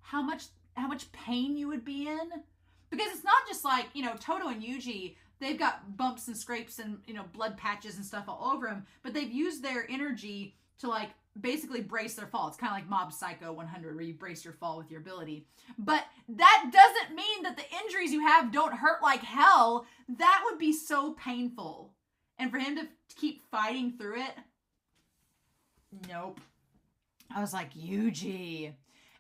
how much pain you would be in? Because it's not just like, Todo and Yuuji, they've got bumps and scrapes and, you know, blood patches and stuff all over them, but they've used their energy to, like, basically brace their fall. It's kind of like Mob Psycho 100, where you brace your fall with your ability. But that doesn't mean that the injuries you have don't hurt like hell. That would be so painful. And for him to keep fighting through it, nope. I was like, Yuuji.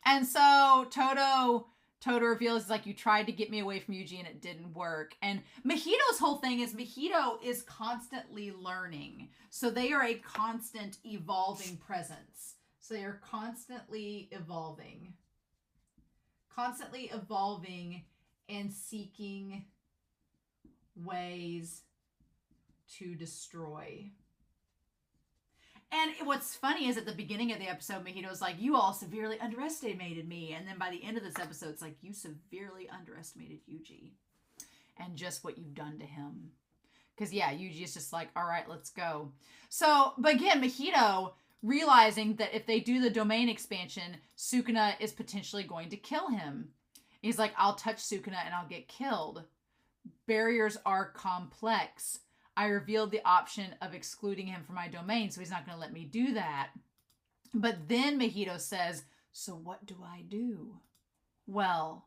And so Todo reveals, like, you tried to get me away from Yuuji and it didn't work. And Mahito's whole thing is Mahito is constantly learning. So they are a constant evolving presence. So they are constantly evolving. Constantly evolving and seeking ways to destroy. And what's funny is at the beginning of the episode, Mahito's like, you all severely underestimated me. And then by the end of this episode, it's like, you severely underestimated Yuuji. And just what you've done to him. Because, yeah, Yuuji is just like, all right, let's go. So, but again, Mahito, realizing that if they do the domain expansion, Sukuna is potentially going to kill him. He's like, I'll touch Sukuna and I'll get killed. Barriers are complex. I revealed the option of excluding him from my domain, so he's not going to let me do that. But then Mahito says, so what do I do? Well,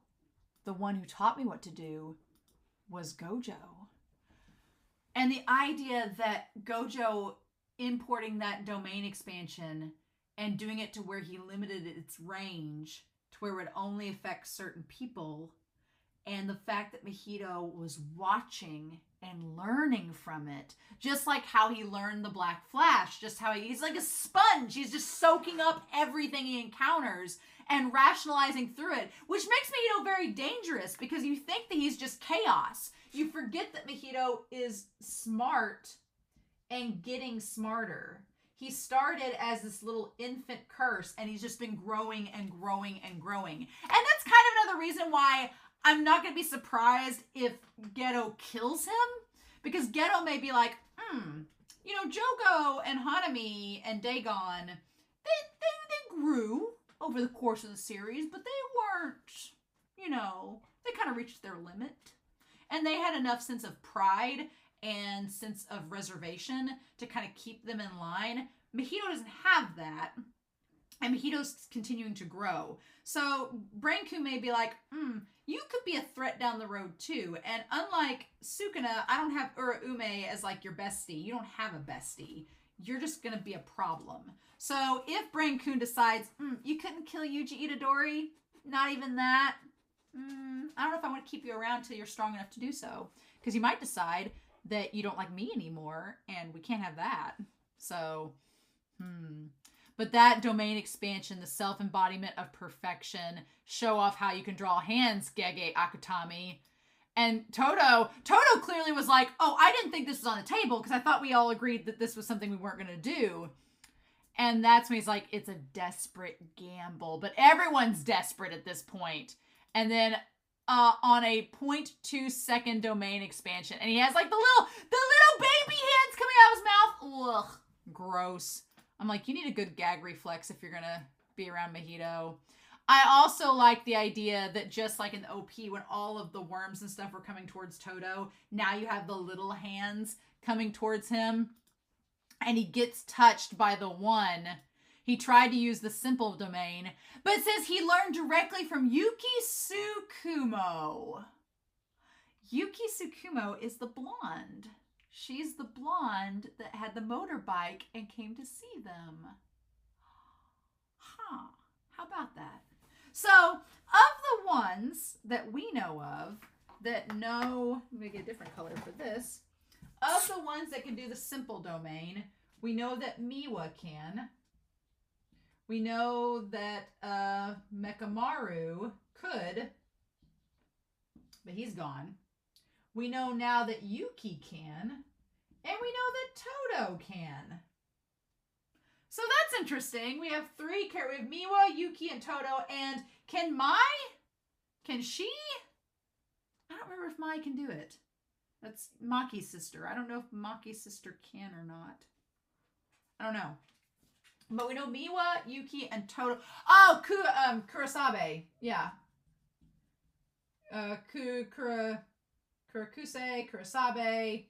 the one who taught me what to do was Gojo. And the idea that Gojo importing that domain expansion and doing it to where he limited its range to where it would only affect certain people, and the fact that Mahito was watching and learning from it, just like how he learned the Black Flash, just how he's like a sponge. He's just soaking up everything he encounters and rationalizing through it, which makes Mahito very dangerous because you think that he's just chaos. You forget that Mahito is smart and getting smarter. He started as this little infant curse, and he's just been growing and growing and growing. And that's kind of another reason why I'm not going to be surprised if Geto kills him, because Geto may be like, you know, Jogo and Hanami and Dagon, they grew over the course of the series, but they weren't, you know, they kind of reached their limit. And they had enough sense of pride and sense of reservation to kind of keep them in line. Mahito doesn't have that. And Mahito's continuing to grow. So Brainku may be like, you could be a threat down the road too. And unlike Sukuna, I don't have Uraume as like your bestie. You don't have a bestie. You're just going to be a problem. So if Brainku decides, you couldn't kill Yuji Itadori, not even that, I don't know if I want to keep you around till you're strong enough to do so. Because you might decide that you don't like me anymore, and we can't have that. So, But that domain expansion, the self-embodiment of perfection, show off how you can draw hands, Gege Akutami. And Todo clearly was like, oh, I didn't think this was on the table because I thought we all agreed that this was something we weren't going to do. And that's when he's like, it's a desperate gamble. But everyone's desperate at this point. And then on a 0.2 second domain expansion, and he has like the little baby hands coming out of his mouth. Ugh, gross. I'm like, you need a good gag reflex if you're going to be around Mahito. I also like the idea that just like in the OP, when all of the worms and stuff were coming towards Todo, now you have the little hands coming towards him. And he gets touched by the one. He tried to use the simple domain, but it says he learned directly from Yuki Tsukumo. Yuki Tsukumo is the blonde. She's the blonde that had the motorbike and came to see them. Huh. How about that? So, of the ones that we know of that know, let me get a different color for this. Of the ones that can do the simple domain, we know that Miwa can. We know that Mekamaru could, but he's gone. We know now that Yuki can, and we know that Todo can. So that's interesting. We have three characters. We have Miwa, Yuki, and Todo. And can she? I don't remember if Mai can do it. That's Maki's sister. I don't know if Maki's sister can or not. I don't know. But we know Miwa, Yuki, and Todo. Oh, Kurosabe. Yeah. Kurosabe,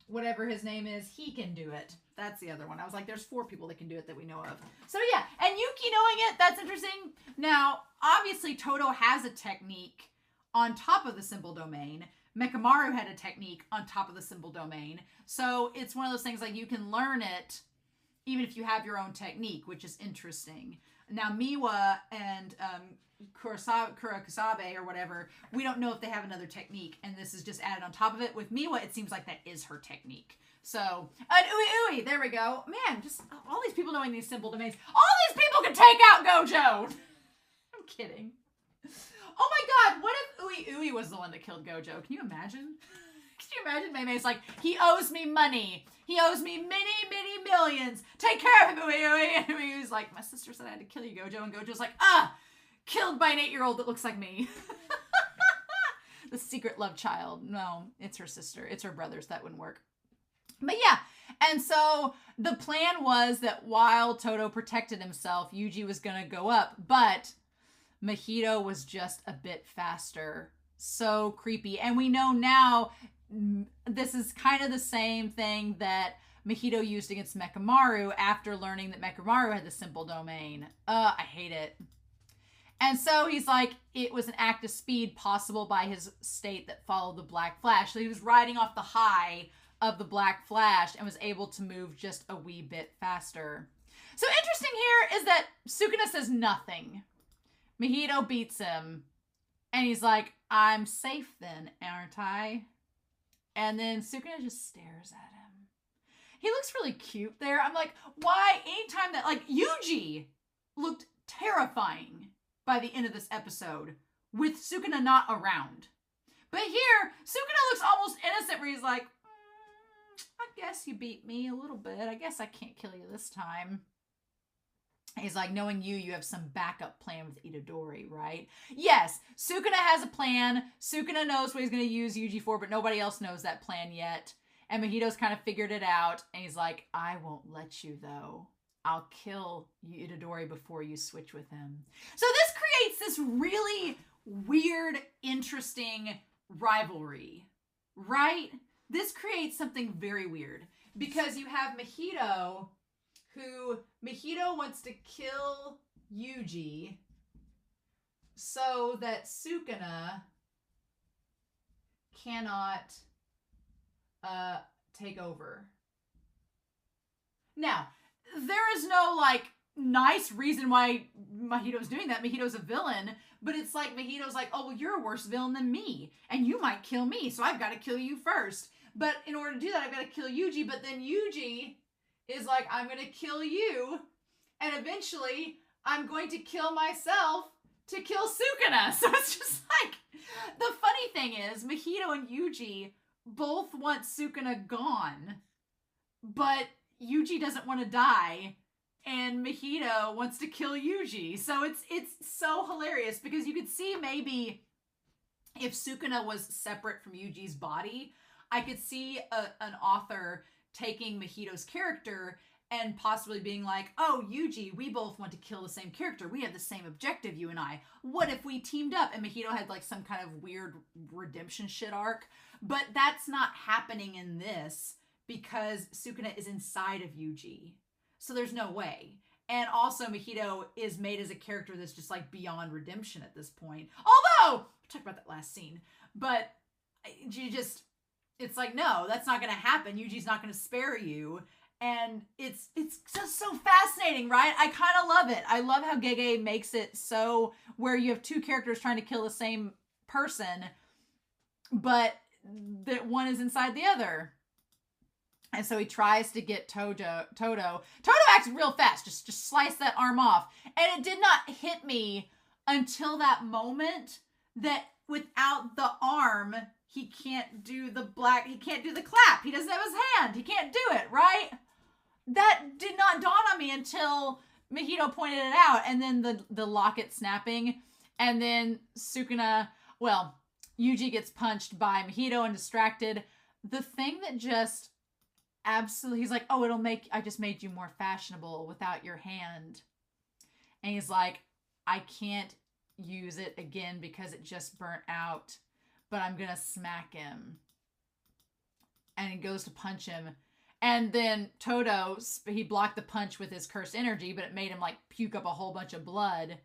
whatever his name is, he can do it. That's the other one. I was like, there's 4 people that can do it that we know of. So yeah, and Yuki knowing it, that's interesting. Now, obviously, Todo has a technique on top of the symbol domain. Mechamaru had a technique on top of the symbol domain. So it's one of those things like you can learn it even if you have your own technique, which is interesting. Now, Miwa and Kurosabe or whatever, we don't know if they have another technique, and this is just added on top of it. With Miwa, it seems like that is her technique. So, Ui, there we go. Man, just all these people knowing these symbol domains. All these people can take out Gojo! I'm kidding. Oh my god, what if Ui was the one that killed Gojo? Can you imagine? Can you imagine? Mei's like, he owes me money. He owes me many, many millions. Take care of him, Ui. And Ui's like, my sister said I had to kill you, Gojo. And Gojo's like, killed by an 8-year-old that looks like me. The secret love child. No, it's her sister. It's her brothers. That wouldn't work. But yeah, and so the plan was that while Todo protected himself, Yuuji was going to go up, but Mahito was just a bit faster. So creepy. And we know now this is kind of the same thing that Mahito used against Mechamaru after learning that Mechamaru had the simple domain. I hate it. And so he's like, it was an act of speed possible by his state that followed the Black Flash. So he was riding off the high of the Black Flash and was able to move just a wee bit faster. So interesting here is that Sukuna says nothing. Mahito beats him. And he's like, I'm safe then, aren't I? And then Sukuna just stares at him. He looks really cute there. I'm like, why? Anytime that, like, Yuuji looked terrifying by the end of this episode with Sukuna not around. But here, Sukuna looks almost innocent where he's like, I guess you beat me a little bit. I guess I can't kill you this time. He's like, knowing you have some backup plan with Itadori, right? Yes, Sukuna has a plan. Sukuna knows what he's going to use Yuuji for, but nobody else knows that plan yet. And Mahito's kind of figured it out. And he's like, I won't let you, though. I'll kill Itadori before you switch with him. So this creates this really weird, interesting rivalry, right? This creates something very weird. Because you have Mahito wants to kill Yuuji so that Sukuna cannot take over. Now, there is no, like, nice reason why Mahito's doing that. Mahito's a villain, but it's like Mahito's like, oh, well, you're a worse villain than me, and you might kill me, so I've got to kill you first. But in order to do that, I've got to kill Yuuji, but then Yuuji is like, I'm going to kill you, and eventually I'm going to kill myself to kill Sukuna. So it's just like, the funny thing is, Mahito and Yuuji both want Sukuna gone, but Yuuji doesn't want to die, and Mahito wants to kill Yuuji. So it's so hilarious, because you could see maybe if Sukuna was separate from Yuji's body, I could see an author taking Mahito's character and possibly being like, oh, Yuuji, we both want to kill the same character. We have the same objective, you and I. What if we teamed up? And Mahito had like some kind of weird redemption shit arc. But that's not happening in this because Sukuna is inside of Yuuji. So there's no way. And also Mahito is made as a character that's just like beyond redemption at this point. Although, we'll talk about that last scene. But it's like, no, that's not going to happen. Yuji's not going to spare you. And it's just so fascinating, right? I kind of love it. I love how Gege makes it so where you have two characters trying to kill the same person, but that one is inside the other. And so he tries to get Todo. Todo acts real fast. Just slice that arm off. And it did not hit me until that moment that without the arm, he can't do the clap. He doesn't have his hand. He can't do it, right? That did not dawn on me until Mahito pointed it out. And then the locket snapping. And then Yuuji gets punched by Mahito and distracted. The thing that just absolutely, he's like, oh, I just made you more fashionable without your hand. And he's like, I can't use it again because it just burnt out. but I'm gonna smack him. And he goes to punch him. And then Todo, he blocked the punch with his cursed energy, but it made him like puke up a whole bunch of blood.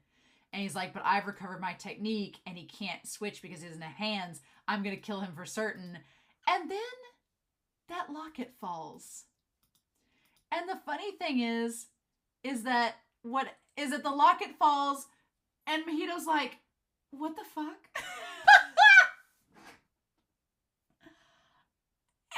And he's like, but I've recovered my technique and he can't switch because he doesn't have hands. I'm going to kill him for certain. And then that locket falls. And the funny thing is that the locket falls and Mahito's like, what the fuck?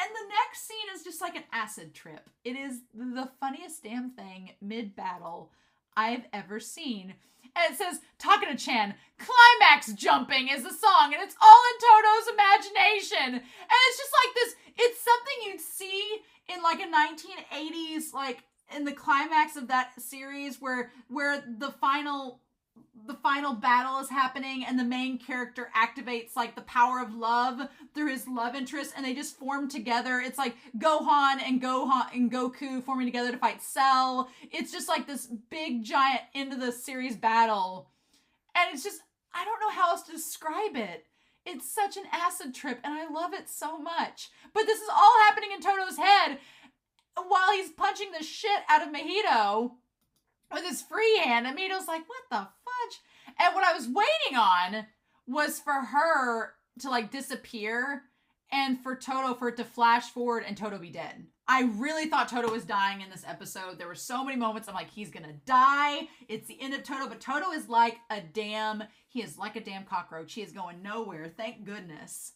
And the next scene is just like an acid trip. It is the funniest damn thing mid-battle I've ever seen. And it says, Takana-chan, climax jumping is the song, and it's all in Todo's imagination. And it's just like this, it's something you'd see in like a 1980s, like in the climax of that series where the final battle is happening and the main character activates like the power of love through his love interest and they just form together. It's like Gohan and Goku forming together to fight Cell. It's just like this big giant end of the series battle. And it's just, I don't know how else to describe it. It's such an acid trip and I love it so much. But this is all happening in Todo's head while he's punching the shit out of Mahito with his free hand. And Mahito's like, what the fudge? And what I was waiting on was for her to like disappear and for Todo, for it to flash forward and Todo be dead. I really thought Todo was dying in this episode. There were so many moments I'm like, he's gonna die. It's the end of Todo. But Todo is like he is like a damn cockroach. He is going nowhere. Thank goodness.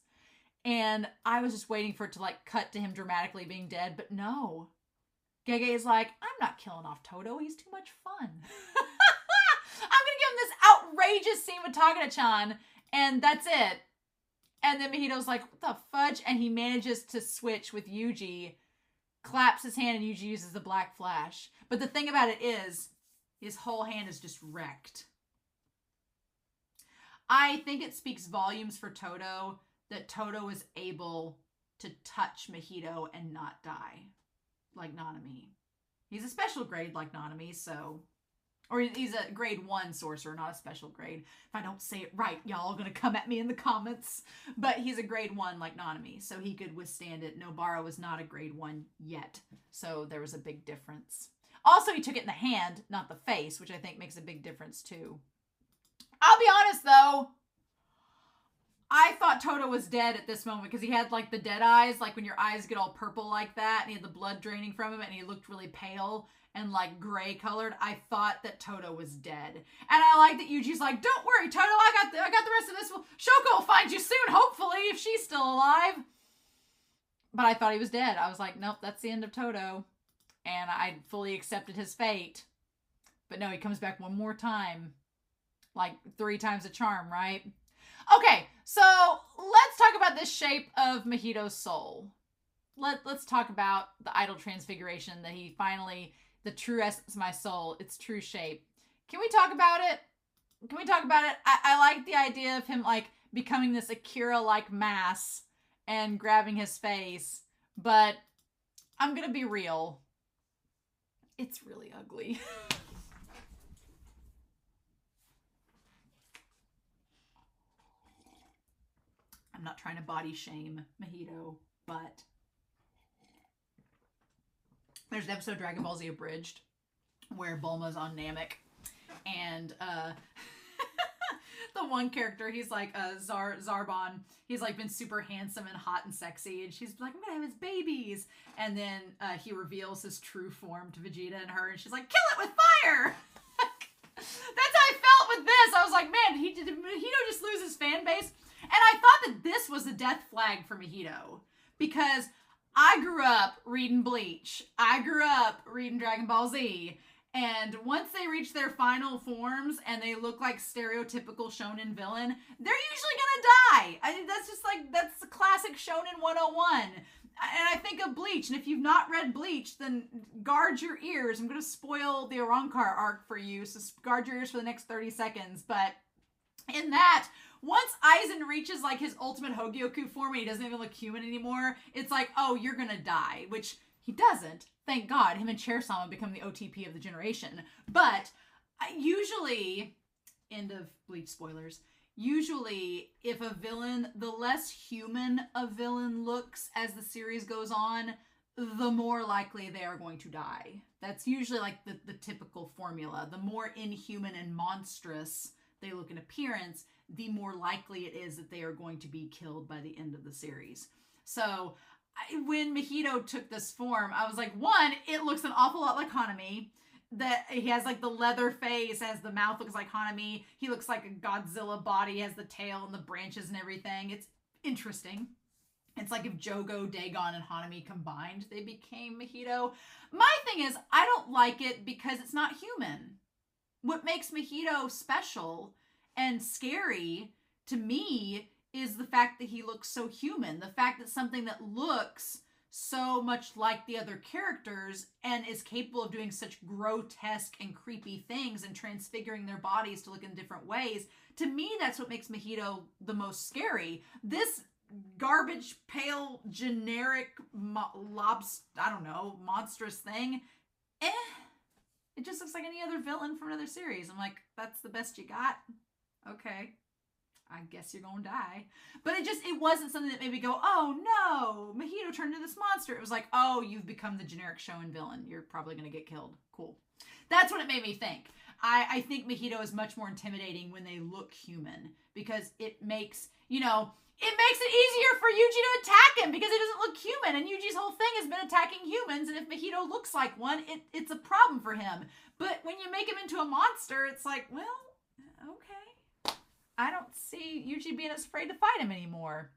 And I was just waiting for it to like cut to him dramatically being dead. But no. Gege is like, I'm not killing off Todo. He's too much fun. I'm going to give him this outrageous scene with Takana-chan, and that's it. And then Mahito's like, what the fudge? And he manages to switch with Yuuji, claps his hand, and Yuuji uses the black flash. But the thing about it is, his whole hand is just wrecked. I think it speaks volumes for Todo that Todo was able to touch Mahito and not die. Like Nanami. He's a special grade like Nanami, so... Or he's a grade 1 sorcerer, not a special grade. If I don't say it right, y'all are going to come at me in the comments. But he's a grade 1 like Nanami, so he could withstand it. Nobara was not a grade 1 yet, so there was a big difference. Also, he took it in the hand, not the face, which I think makes a big difference too. I'll be honest, though. I thought Todo was dead at this moment because he had like the dead eyes, like when your eyes get all purple like that, and he had the blood draining from him and he looked really pale and like gray colored. I thought that Todo was dead. And I like that Yuji's like, don't worry, Todo, I got the rest of this. Shoko will find you soon, hopefully, if she's still alive. But I thought he was dead. I was like, nope, that's the end of Todo. And I fully accepted his fate. But no, he comes back one more time. Like 3 times a charm, right? Okay, so let's talk about this shape of Mahito's soul. Let's talk about the idol transfiguration that he finally, the true essence of my soul, its true shape. Can we talk about it? I like the idea of him like becoming this Akira-like mass and grabbing his face, but I'm gonna be real. It's really ugly. I'm not trying to body shame Mahito, but there's an episode of Dragon Ball Z Abridged where Bulma's on Namek, and the one character, he's like Zarbon, he's like been super handsome and hot and sexy, and she's like, I'm gonna have his babies, and then he reveals his true form to Vegeta and her, and she's like, kill it with fire. That's how I felt with this. I was like, man, did Mahito just lose his fan base? And I thought that this was a death flag for Mahito, because I grew up reading Bleach. I grew up reading Dragon Ball Z. And once they reach their final forms and they look like stereotypical shonen villain, they're usually gonna die. I mean, that's just like, that's the classic shonen 101. And I think of Bleach. And if you've not read Bleach, then guard your ears. I'm gonna spoil the Arrancar arc for you, so guard your ears for the next 30 seconds. But in that, once Aizen reaches like his ultimate Hogyoku form and he doesn't even look human anymore, it's like, oh, you're gonna die, which he doesn't. Thank God. Him and Chair-sama become the OTP of the generation. But usually, end of Bleach spoilers, usually if a villain, the less human a villain looks as the series goes on, the more likely they are going to die. That's usually like the typical formula. The more inhuman and monstrous they look in appearance, the more likely it is that they are going to be killed by the end of the series. So when Mahito took this form, I was like, one, it looks an awful lot like Hanami. That he has like the leather face, as the mouth looks like Hanami. He looks like a Godzilla body, has the tail and the branches and everything. It's interesting. It's like if Jogo, Dagon, and Hanami combined, they became Mahito. My thing is, I don't like it because it's not human. What makes Mahito special and scary to me is the fact that he looks so human. The fact that something that looks so much like the other characters and is capable of doing such grotesque and creepy things and transfiguring their bodies to look in different ways. To me, that's what makes Mahito the most scary. This garbage, pale, generic, I don't know, monstrous thing, it just looks like any other villain from another series. I'm like, that's the best you got? Okay. I guess you're gonna die. But it wasn't something that made me go, oh no, Mahito turned into this monster. It was like, oh, you've become the generic shonen villain. You're probably gonna get killed. Cool. That's what it made me think. I think Mahito is much more intimidating when they look human, because it makes it easier for Yuuji to attack him because he doesn't look human, and Yuji's whole thing has been attacking humans, and if Mahito looks like one, it's a problem for him. But when you make him into a monster, it's like, well, okay. I don't see Yuuji being as afraid to fight him anymore.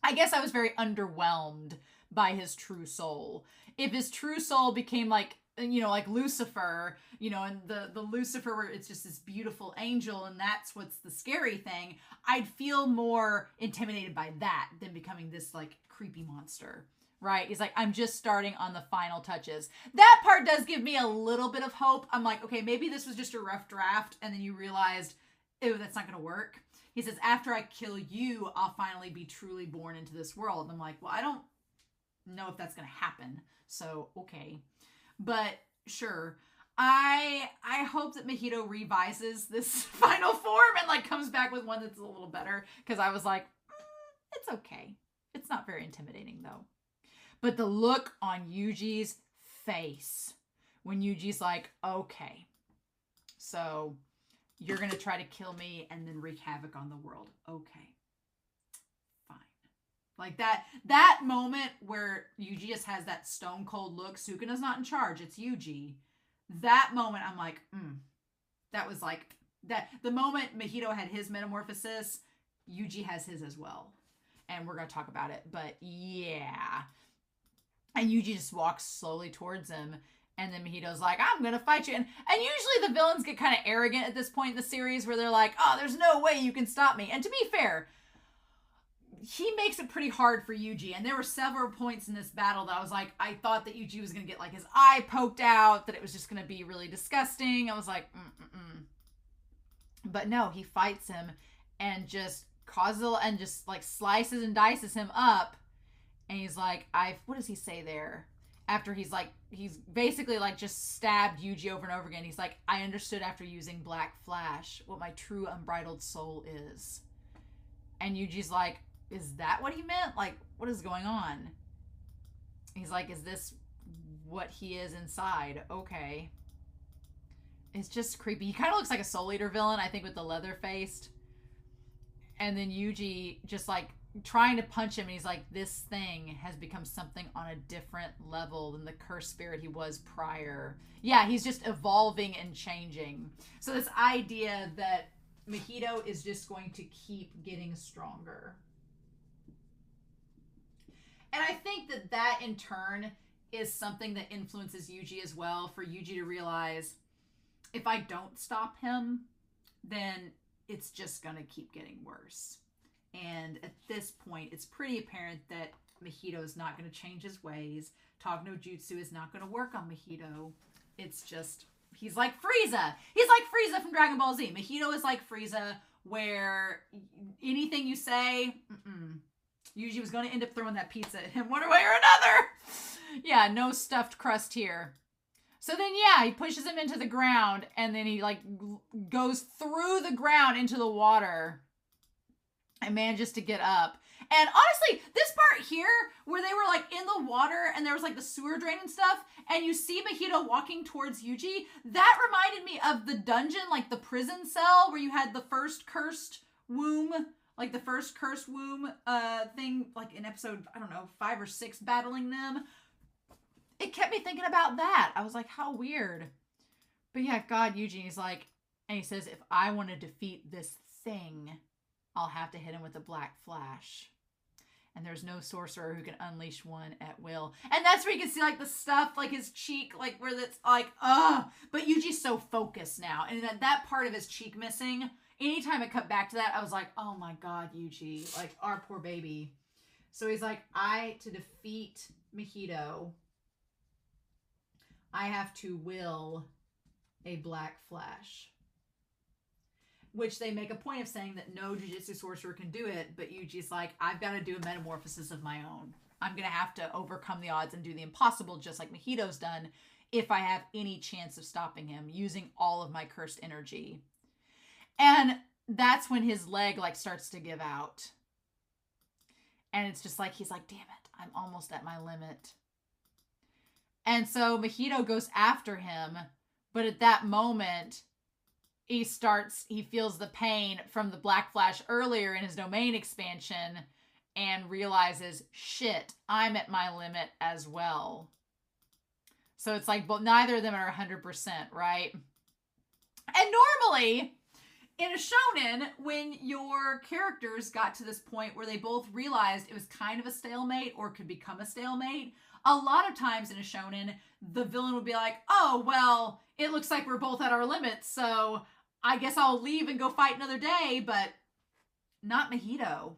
I guess I was very underwhelmed by his true soul. If his true soul became like Lucifer, and the Lucifer where it's just this beautiful angel and that's what's the scary thing, I'd feel more intimidated by that than becoming this like creepy monster. Right? He's like, I'm just starting on the final touches. That part does give me a little bit of hope. I'm like, okay, maybe this was just a rough draft and then you realized, ew, that's not going to work. He says, after I kill you, I'll finally be truly born into this world. And I'm like, well, I don't know if that's going to happen. So, okay. But sure. I hope that Mahito revises this final form and like comes back with one that's a little better. Because I was like, it's okay. It's not very intimidating though. But the look on Yuji's face when Yuji's like, okay, so you're going to try to kill me and then wreak havoc on the world. Okay. Fine. Like that moment where Yuji just has that stone cold look. Sukuna not in charge. It's Yuji. That moment, I'm like, that was like that. The moment Mahito had his metamorphosis, Yuji has his as well. And we're going to talk about it. But yeah. And Yuji just walks slowly towards him. And then Mahito's like, I'm going to fight you. And usually the villains get kind of arrogant at this point in the series where they're like, oh, there's no way you can stop me. And to be fair, he makes it pretty hard for Yuji. And there were several points in this battle that I was like, I thought that Yuji was going to get like his eye poked out, that it was just going to be really disgusting. I was like, But no, he fights him and just just like slices and dices him up. And he's like, what does he say there? After he's basically like just stabbed Yuji over and over again. He's like, I understood after using Black Flash what my true unbridled soul is. And Yuji's like, is that what he meant? Like, what is going on? He's like, is this what he is inside? Okay. It's just creepy. He kind of looks like a Soul Eater villain, I think, with the leather faced. And then Yuji just like trying to punch him, and he's like, this thing has become something on a different level than the cursed spirit he was prior. Yeah, he's just evolving and changing. So this idea that Mahito is just going to keep getting stronger. And I think that in turn is something that influences Yuji as well, for Yuji to realize, if I don't stop him, then it's just going to keep getting worse. And at this point, it's pretty apparent that Mahito is not going to change his ways. Tog no Jutsu is not going to work on Mahito. It's just, he's like Frieza. He's like Frieza from Dragon Ball Z. Mahito is like Frieza, where anything you say, Yuji was going to end up throwing that pizza at him one way or another. Yeah, no stuffed crust here. So then, yeah, he pushes him into the ground, and then he like goes through the ground into the water. and manages to get up. And honestly, this part here, where they were like in the water and there was like the sewer drain and stuff, and you see Mahito walking towards Yuuji, that reminded me of the dungeon, like the prison cell where you had the first cursed womb, like the first cursed womb thing, like in episode, I don't know, 5 or 6, battling them. It kept me thinking about that. I was like, how weird. But yeah, God, Yuuji, he's like, and he says, if I want to defeat this thing, I'll have to hit him with a black flash. And there's no sorcerer who can unleash one at will. And that's where you can see like the stuff, like his cheek, like where that's like, ugh. But Yuji's so focused now. And that part of his cheek missing, anytime it cut back to that, I was like, oh my God, Yuji, like our poor baby. So he's like, to defeat Mahito, I have to will a black flash. Which they make a point of saying that no Jujutsu sorcerer can do it, but Yuji's like, I've got to do a metamorphosis of my own. I'm going to have to overcome the odds and do the impossible, just like Mahito's done, if I have any chance of stopping him, using all of my cursed energy. And that's when his leg like starts to give out. And it's just like, he's like, damn it, I'm almost at my limit. And so Mahito goes after him, but at that moment, he feels the pain from the black flash earlier in his domain expansion and realizes, shit, I'm at my limit as well. So it's like, but neither of them are 100%, right? And normally, in a shonen, when your characters got to this point where they both realized it was kind of a stalemate or could become a stalemate, a lot of times in a shonen, the villain would be like, oh, well, it looks like we're both at our limits, so I guess I'll leave and go fight another day, but not Mahito.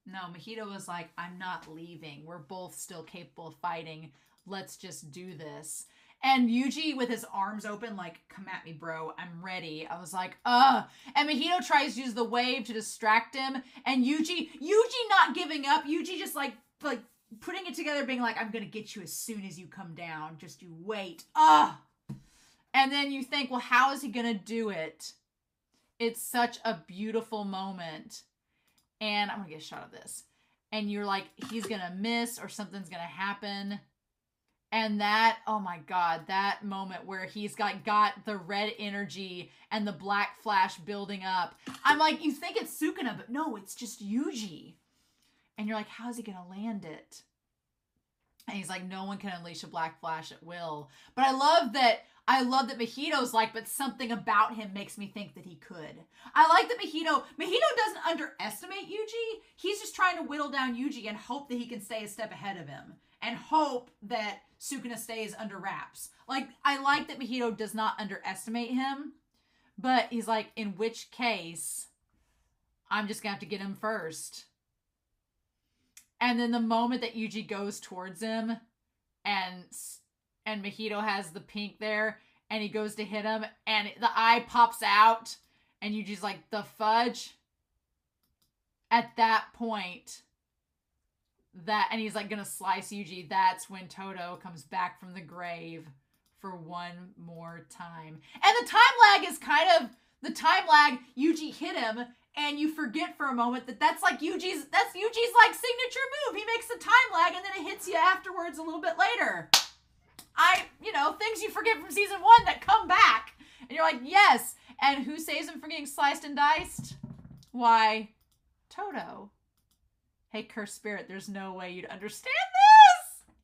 No, Mahito was like, I'm not leaving. We're both still capable of fighting. Let's just do this. And Yuuji with his arms open, like, come at me, bro. I'm ready. I was like, ugh. And Mahito tries to use the wave to distract him. And Yuuji not giving up. Yuuji just like putting it together, being like, I'm going to get you as soon as you come down. Just you wait. Ugh. And then you think, well, how is he going to do it? It's such a beautiful moment. And I'm going to get a shot of this. And you're like, he's going to miss or something's going to happen. And that, oh my God, that moment where he's got the red energy and the black flash building up. I'm like, you think it's Sukuna, but no, it's just Yuuji. And you're like, how's he going to land it? And he's like, no one can unleash a black flash at will. But I love that Mahito's like, but something about him makes me think that he could. I like that Mahito doesn't underestimate Yuuji. He's just trying to whittle down Yuuji and hope that he can stay a step ahead of him. And hope that Sukuna stays under wraps. Like, I like that Mahito does not underestimate him. But he's like, in which case, I'm just going to have to get him first. And then the moment that Yuuji goes towards him and Mahito has the pink there and he goes to hit him and the eye pops out and Yuji's like, the fudge. At that point, and he's like gonna slice Yuuji, that's when Todo comes back from the grave for one more time. And the time lag is Yuuji hit him and you forget for a moment that's Yuuji's like signature move. He makes the time lag and then it hits you afterwards a little bit later. Things you forget from season 1 that come back. And you're like, yes. And who saves him from getting sliced and diced? Why, Todo. Hey, cursed spirit, there's no way you'd understand this.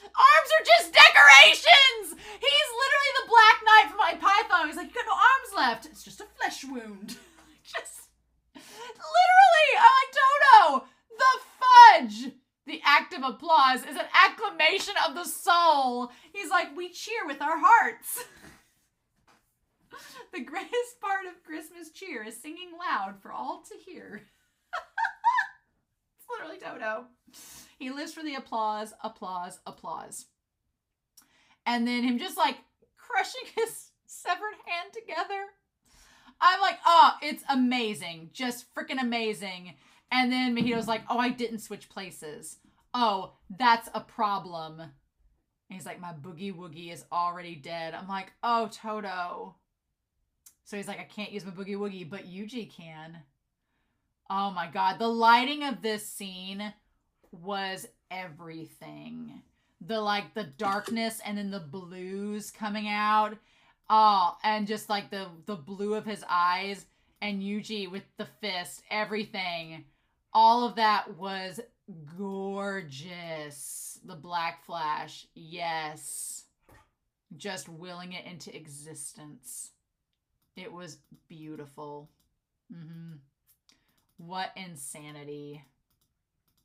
Arms are just decorations. He's literally the Black Knight from my Python. He's like, you got no arms left. It's just a flesh wound. Just literally, I'm like, Todo, the fudge. The act of applause is an acclamation of the soul. He's like, we cheer with our hearts. The greatest part of Christmas cheer is singing loud for all to hear. It's literally Todo. He lives for the applause, applause, applause. And then him just like crushing his severed hand together. I'm like, oh, it's amazing. Just freaking amazing. And then Mahito's like, oh, I didn't switch places. Oh, that's a problem. And he's like, my Boogie Woogie is already dead. I'm like, oh, Todo. So he's like, I can't use my Boogie Woogie, but Yuuji can. Oh my god, the lighting of this scene was everything. The darkness and then the blues coming out. Oh, and just like the blue of his eyes and Yuuji with the fist, everything. All of that was gorgeous. The Black Flash, yes. Just willing it into existence. It was beautiful. Mm-hmm. What insanity.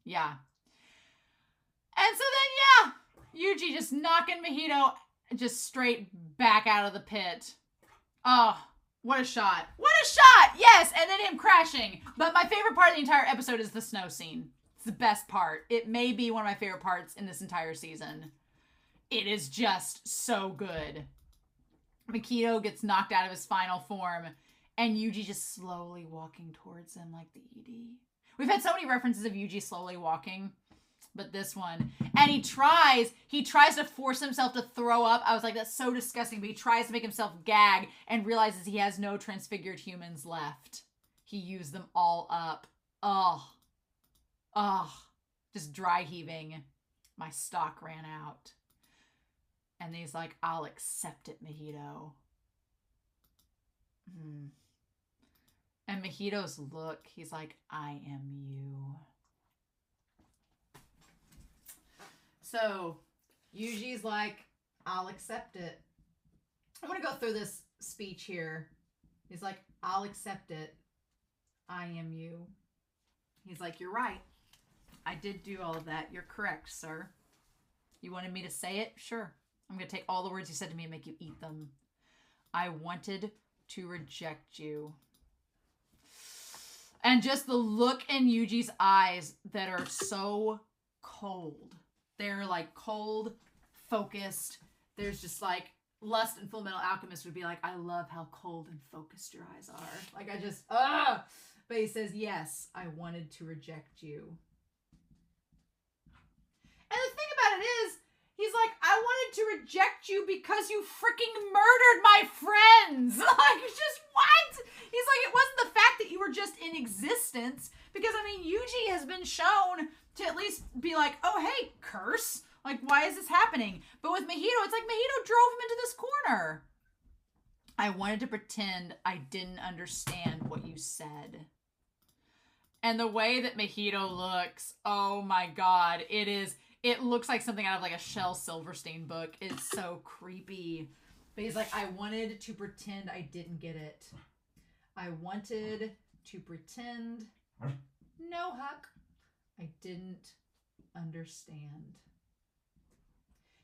Yeah. And so then, yeah, Yuuji just knocking Mahito just straight back out of the pit. Oh, what a shot. What a shot! Yes, and then him crashing. But my favorite part of the entire episode is the snow scene. It's the best part. It may be one of my favorite parts in this entire season. It is just so good. Mahito gets knocked out of his final form, and Yuuji just slowly walking towards him like the ED. We've had so many references of Yuuji slowly walking, but this one. And he tries to force himself to throw up. I was like, that's so disgusting, but he tries to make himself gag and realizes he has no transfigured humans left. He used them all up. Just dry heaving. My stock ran out. And he's like, I'll accept it, Mahito. And Mahito's look, he's like, I am you. So, Yuji's like, I'll accept it. I'm going to go through this speech here. He's like, I'll accept it. I am you. He's like, you're right. I did do all of that. You're correct, sir. You wanted me to say it? Sure. I'm going to take all the words you said to me and make you eat them. I wanted to reject you. And just the look in Yuji's eyes that are so cold. They're like cold, focused. There's just like Lust and Full Metal Alchemist would be like, I love how cold and focused your eyes are. Like I just, But he says, yes, I wanted to reject you. And the thing about it is, he's like, I wanted to reject you because you freaking murdered my friends. Like, it's just, what? He's like, it wasn't the fact that you were just in existence. Because, I mean, Yuuji has been shown to at least be like, oh, hey, curse. Like, why is this happening? But with Mahito, it's like Mahito drove him into this corner. I wanted to pretend I didn't understand what you said. And the way that Mahito looks, oh my God, it looks like something out of like a Shel Silverstein book. It's so creepy. But he's like, I wanted to pretend I didn't get it. I wanted to pretend, no Huck, I didn't understand.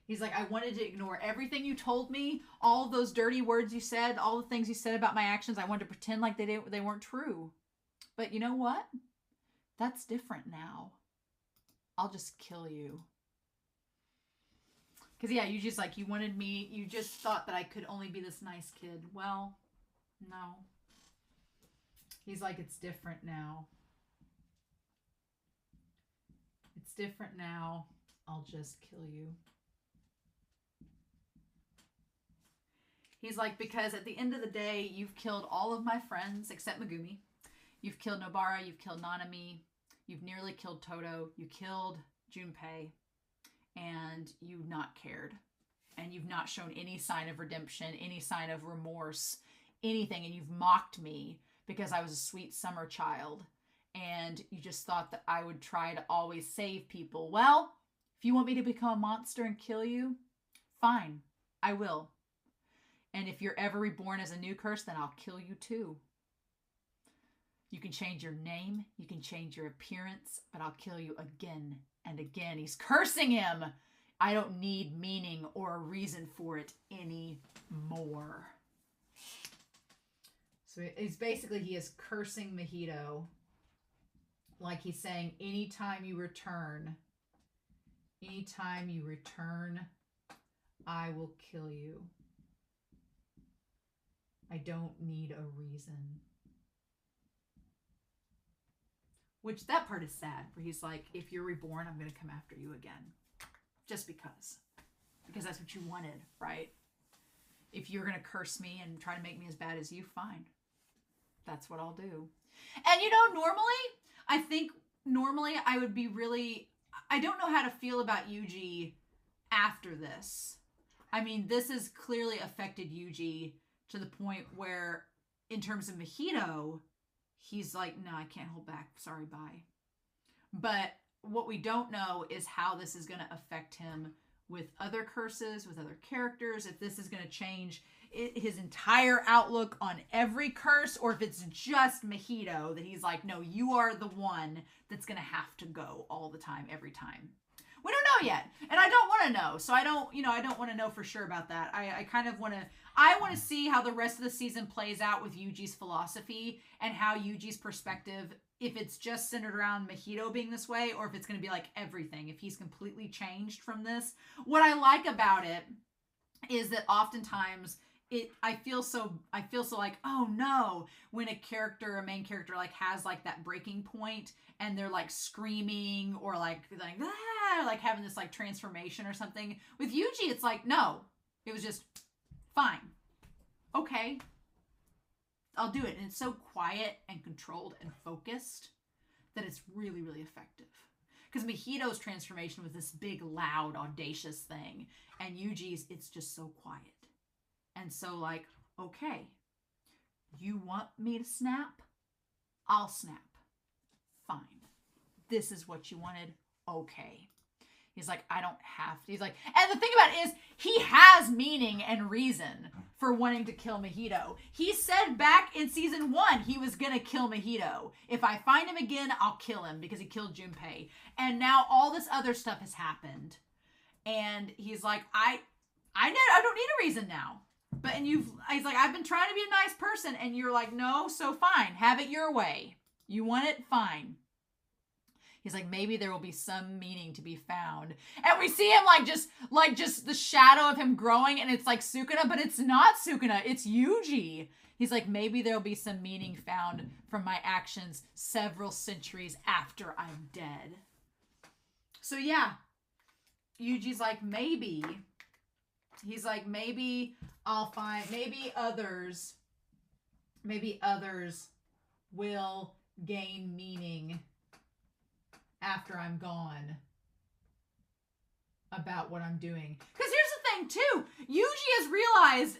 He's like, I wanted to ignore everything you told me, all of those dirty words you said, all the things you said about my actions. I wanted to pretend like they weren't true. But you know what? That's different now. I'll just kill you. Because, yeah, you just like, you wanted me, you just thought that I could only be this nice kid. Well, no. He's like, it's different now. It's different now. I'll just kill you. He's like, because at the end of the day, you've killed all of my friends except Megumi. You've killed Nobara. You've killed Nanami. You've nearly killed Todo. You killed Junpei. And you've not cared. And you've not shown any sign of redemption, any sign of remorse, anything. And you've mocked me because I was a sweet summer child. And you just thought that I would try to always save people. Well, if you want me to become a monster and kill you, fine. I will. And if you're ever reborn as a new curse, then I'll kill you too. You can change your name. You can change your appearance. But I'll kill you again and again. He's cursing him. I don't need meaning or a reason for it anymore. So it's basically, he is cursing Mahito. Like he's saying, anytime you return, I will kill you. I don't need a reason. Which, that part is sad, where he's like, if you're reborn, I'm going to come after you again. Just because. Because that's what you wanted, right? If you're going to curse me and try to make me as bad as you, fine. That's what I'll do. And normally I would be really, I don't know how to feel about Yuuji after this. I mean, this has clearly affected Yuuji to the point where, in terms of Mahito, he's like, no, I can't hold back. Sorry, bye. But what we don't know is how this is going to affect him with other curses, with other characters, if this is going to change his entire outlook on every curse, or if it's just Mahito that he's like, no, you are the one that's going to have to go all the time, every time. We don't know yet, and I don't want to know, so I don't want to know for sure about that. I kind of want to see how the rest of the season plays out with Yuji's philosophy and how Yuji's perspective, if it's just centered around Mahito being this way, or if it's going to be like everything, if he's completely changed from this. What I like about it is that oftentimes I feel so like, oh no, when a main character like has like that breaking point and they're like screaming or like ah, like having this like transformation or something. With Yuuji, it's like, no, it was just fine. Okay, I'll do it. And it's so quiet and controlled and focused that it's really, really effective. Because Mahito's transformation was this big, loud, audacious thing. And Yuuji's, it's just so quiet. And so, like, okay, you want me to snap? I'll snap. Fine. This is what you wanted? Okay. He's like, I don't have to. He's like, and the thing about it is, he has meaning and reason for wanting to kill Mahito. He said back in season 1, he was going to kill Mahito. If I find him again, I'll kill him because he killed Junpei. And now all this other stuff has happened. And he's like, I don't need a reason now. He's like, I've been trying to be a nice person. And you're like, no, so fine. Have it your way. You want it? Fine. He's like, maybe there will be some meaning to be found. And we see him just the shadow of him growing, and it's like Sukuna, but it's not Sukuna, it's Yuuji. He's like, maybe there'll be some meaning found from my actions several centuries after I'm dead. So yeah, Yuuji's like, maybe. He's like, maybe I'll find, maybe others will gain meaning after I'm gone about what I'm doing. Because here's the thing too, Yuuji has realized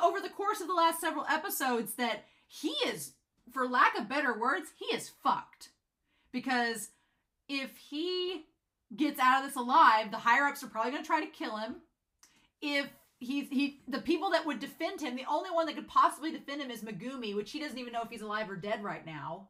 over the course of the last several episodes that he is, for lack of better words, he is fucked. Because if he gets out of this alive, the higher ups are probably going to try to kill him. If the people that would defend him, the only one that could possibly defend him is Megumi, which he doesn't even know if he's alive or dead right now.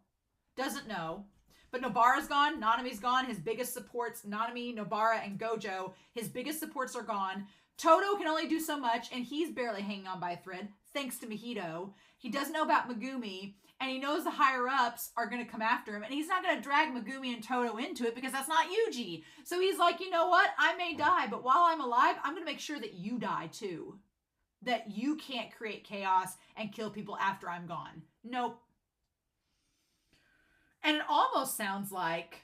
Doesn't know. But Nobara's gone, Nanami's gone, his biggest supports, Nanami, Nobara, and Gojo, his biggest supports are gone. Todo can only do so much, and he's barely hanging on by a thread, thanks to Mahito. He doesn't know about Megumi, and he knows the higher-ups are going to come after him, and he's not going to drag Megumi and Todo into it because that's not Yuuji. So he's like, you know what? I may die, but while I'm alive, I'm going to make sure that you die too. That you can't create chaos and kill people after I'm gone. Nope. And it almost sounds like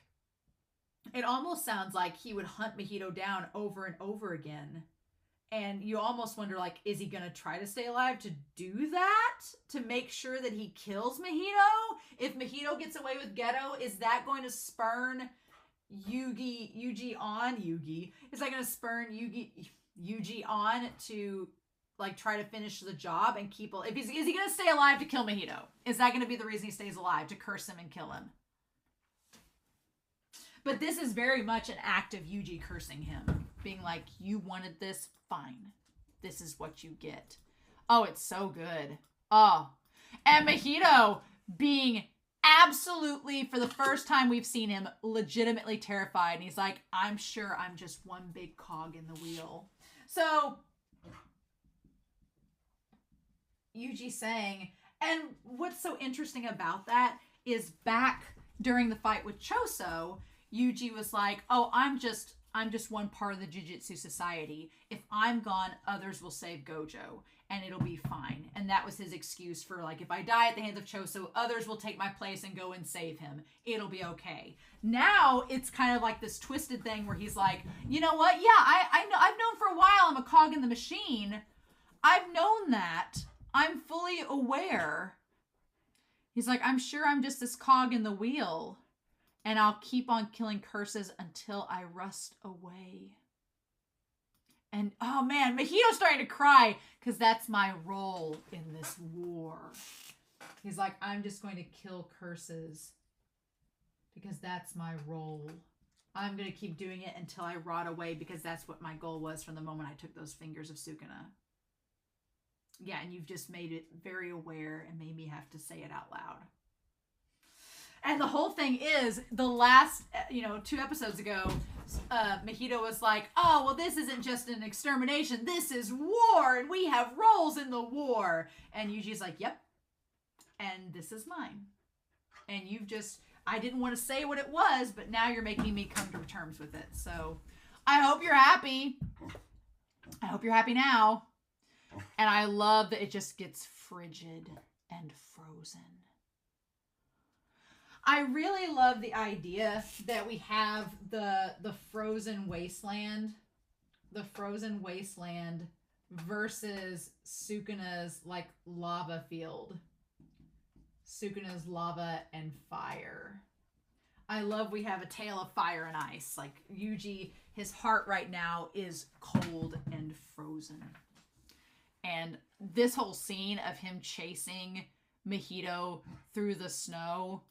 he would hunt Mahito down over and over again. And you almost wonder, like, is he going to try to stay alive to do that? To make sure that he kills Mahito? If Mahito gets away with Geto, is that going to spurn Yuuji on? Is that going to spurn Yuuji on to, like, try to finish the job and keep... Is he going to stay alive to kill Mahito? Is that going to be the reason he stays alive? To curse him and kill him? But this is very much an act of Yuuji cursing him. Being like, you wanted this? Fine. This is what you get. Oh, it's so good. Oh. And Mahito being absolutely, for the first time we've seen him, legitimately terrified. And he's like, I'm sure I'm just one big cog in the wheel. So, Yuuji saying, and what's so interesting about that is back during the fight with Choso, Yuuji was like, oh, I'm just one part of the Jujutsu society. If I'm gone, others will save Gojo, and it'll be fine. And that was his excuse for, like, if I die at the hands of Choso, others will take my place and go and save him. It'll be okay. Now, it's kind of like this twisted thing where he's like, you know what? Yeah, I know, I've known for a while I'm a cog in the machine. I've known that. I'm fully aware. He's like, I'm sure I'm just this cog in the wheel, and I'll keep on killing curses until I rust away. And, oh man, Mahito's starting to cry because that's my role in this war. He's like, I'm just going to kill curses because that's my role. I'm going to keep doing it until I rot away because that's what my goal was from the moment I took those fingers of Sukuna. Yeah, and you've just made it very aware and made me have to say it out loud. And the whole thing is, the last, 2 episodes ago, Mahito was like, oh, well, this isn't just an extermination. This is war, and we have roles in the war. And Yuuji's like, yep, and this is mine. And you've just... I didn't want to say what it was, but now you're making me come to terms with it. So I hope you're happy. I hope you're happy now. And I love that it just gets frigid and frozen. I really love the idea that we have the frozen wasteland. The frozen wasteland versus Sukuna's like lava field. Sukuna's lava and fire. I love we have a tale of fire and ice. Like Yuuji, his heart right now is cold and frozen. And this whole scene of him chasing Mahito through the snow,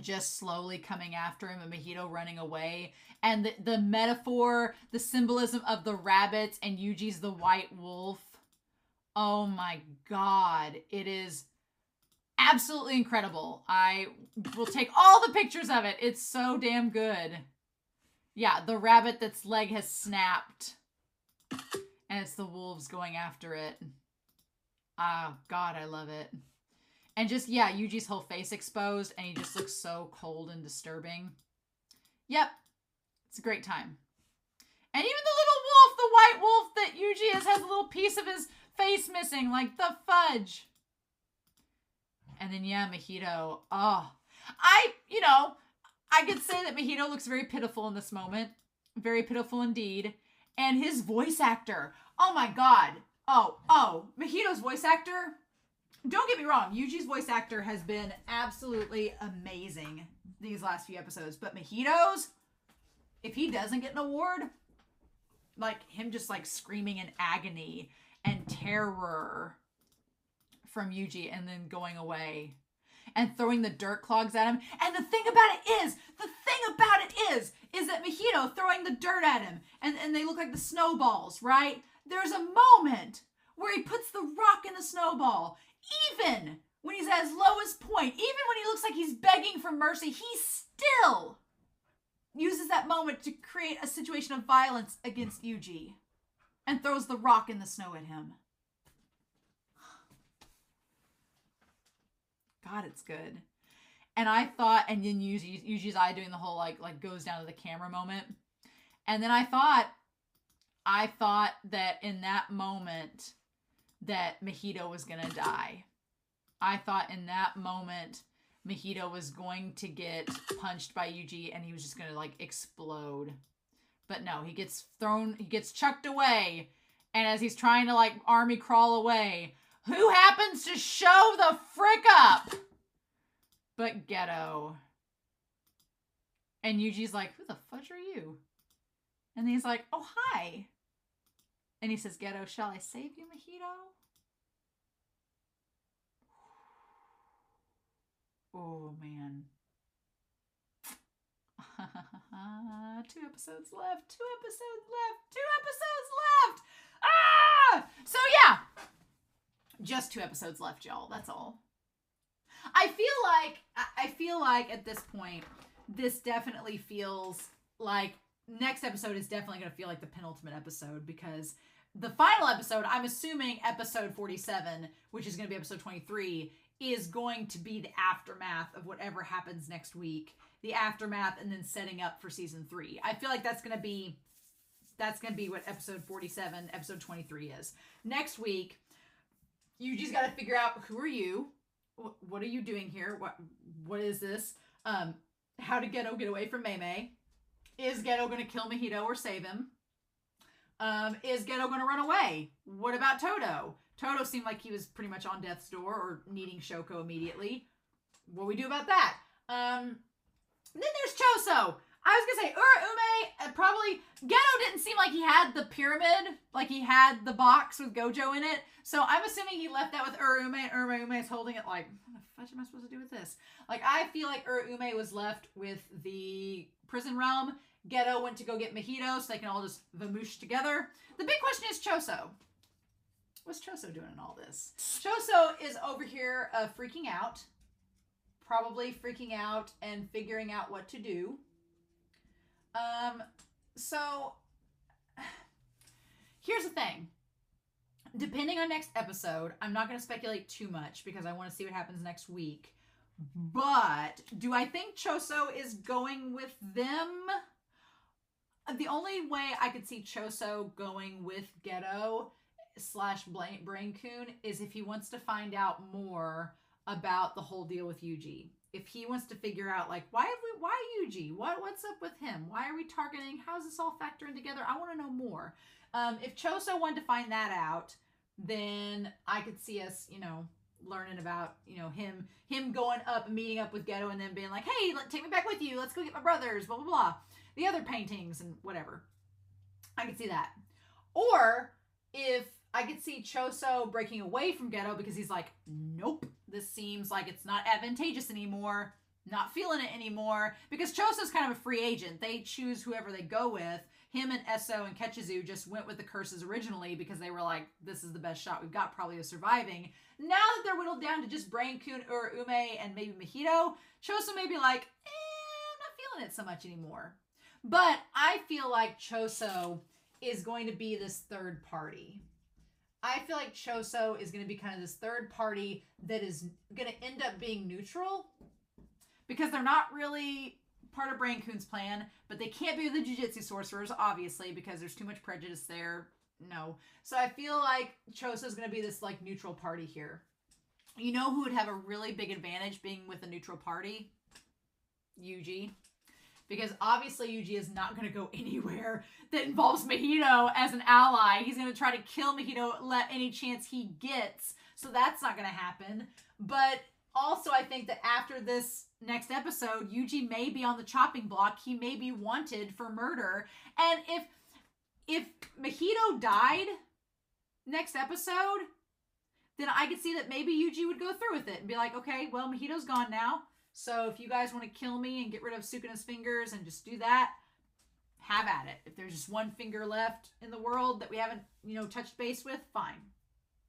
just slowly coming after him, and Mahito running away. And the metaphor, the symbolism of the rabbits and Yuuji's the white wolf. Oh my God. It is absolutely incredible. I will take all the pictures of it. It's so damn good. Yeah, the rabbit that's leg has snapped. And it's the wolves going after it. Oh, God, I love it. And just, yeah, Yuuji's whole face exposed, and he just looks so cold and disturbing. Yep. It's a great time. And even the little wolf, the white wolf that Yuuji has a little piece of his face missing. Like, the fudge. And then, yeah, Mahito. Oh. I could say that Mahito looks very pitiful in this moment. Very pitiful indeed. And his voice actor. Oh, my God. Oh. Mahito's voice actor. Don't get me wrong. Yuuji's voice actor has been absolutely amazing these last few episodes. But Mahito's, if he doesn't get an award, like him just like screaming in agony and terror from Yuuji and then going away and throwing the dirt clogs at him. And the thing about it is that Mahito throwing the dirt at him and they look like the snowballs, right? There's a moment where he puts the rock in the snowball. Even when he's at his lowest point, even when he looks like he's begging for mercy, he still uses that moment to create a situation of violence against Yuuji and throws the rock in the snow at him. God, it's good. And I thought, and then Yuuji's eye doing the whole like goes down to the camera moment. And then I thought that in that moment that Mahito was going to die. I thought in that moment Mahito was going to get punched by Yuuji and he was just going to like explode. But no, he gets chucked away. And as he's trying to like army crawl away, who happens to show the frick up? But Geto. And Yuuji's like, who the fudge are you? And he's like, oh, hi. And he says, Geto, shall I save you, Mahito? Oh, man. 2 episodes left. Ah! So, yeah. Just 2 episodes left, y'all. That's all. I feel like at this point, this definitely feels like next episode is definitely going to feel like the penultimate episode, because the final episode, I'm assuming episode 47, which is going to be episode 23, is going to be the aftermath of whatever happens next week. The aftermath and then setting up for season 3. I feel like that's going to be what episode 47, episode 23 is. Next week, you just got to figure out, who are you? What are you doing here? What is this? How did Geto get away from Mei? Is Geto going to kill Mahito or save him? Is Geto going to run away? What about Todo? Todo seemed like he was pretty much on death's door or needing Shoko immediately. What do we do about that? Then there's Choso. I was gonna say Urume, probably Geto didn't seem like he had the pyramid, like he had the box with Gojo in it. So I'm assuming he left that with Urume, and Urume is holding it like, what the fudge am I supposed to do with this? Like, I feel like Urume was left with the prison realm. Geto went to go get Mahito so they can all just vamoosh together. The big question is Choso. What's Choso doing in all this? Choso is over here freaking out. Probably freaking out and figuring out what to do. So here's the thing. Depending on next episode, I'm not going to speculate too much because I want to see what happens next week. But do I think Choso is going with them? The only way I could see Choso going with Geto / Brain Coon is if he wants to find out more about the whole deal with Yuuji. If he wants to figure out, like, why Yuuji? What's up with him? Why are we targeting? How's this all factoring together? I want to know more. If Choso wanted to find that out, then I could see us, learning about, him going up and meeting up with Geto and then being like, hey, take me back with you. Let's go get my brothers, blah, blah, blah. The other paintings and whatever. I could see that. Or if I could see Choso breaking away from Geto because he's like, nope, this seems like it's not advantageous anymore. Not feeling it anymore. Because Choso's kind of a free agent. They choose whoever they go with. Him and Esso and Ketchizu just went with the curses originally because they were like, this is the best shot we've got probably of surviving. Now that they're whittled down to just Brain Coon or Ume and maybe Mahito, Choso may be like, I'm not feeling it so much anymore. But I feel like Choso is going to be this third party. I feel like Choso is going to be kind of this third party that is going to end up being neutral because they're not really part of Brain Coon's plan, but they can't be the Jujutsu sorcerers, obviously, because there's too much prejudice there. No. So I feel like Choso is going to be this, like, neutral party here. You know who would have a really big advantage being with a neutral party? Yuuji. Because obviously Yuuji is not going to go anywhere that involves Mahito as an ally. He's going to try to kill Mahito any chance he gets. So that's not going to happen. But also I think that after this next episode, Yuuji may be on the chopping block. He may be wanted for murder. And if Mahito died next episode, then I could see that maybe Yuuji would go through with it and be like, okay, well, Mahito's gone now. So if you guys want to kill me and get rid of Sukuna's fingers and just do that, have at it. If there's just one finger left in the world that we haven't, touched base with, fine.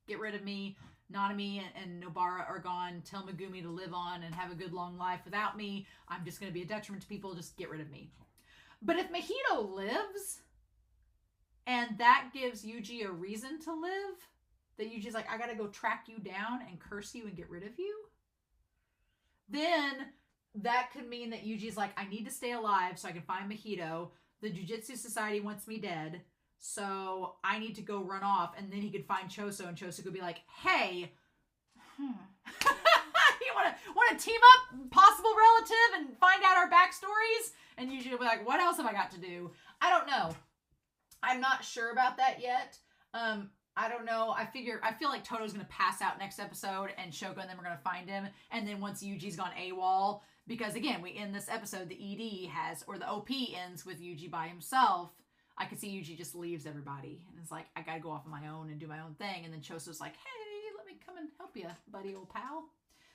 Get rid of me. Nanami and Nobara are gone. Tell Megumi to live on and have a good long life without me. I'm just going to be a detriment to people. Just get rid of me. But if Mahito lives and that gives Yuuji a reason to live, that Yuuji's like, I got to go track you down and curse you and get rid of you, then that could mean that Yuuji's like, I need to stay alive so I can find Mahito. The Jujutsu Society wants me dead, so I need to go run off. And then he could find Choso, and Choso could be like, hey, you want to team up, possible relative, and find out our backstories? And Yuuji will be like, what else have I got to do? I don't know. I'm not sure about that yet. I don't know. I feel like Todo's going to pass out next episode and Shoko and them are going to find him. And then once Yuji's gone AWOL, because again, we end this episode, the ED or the OP ends with Yuuji by himself. I could see Yuuji just leaves everybody. And it's like, I got to go off on my own and do my own thing. And then Choso's like, hey, let me come and help you, buddy, old pal.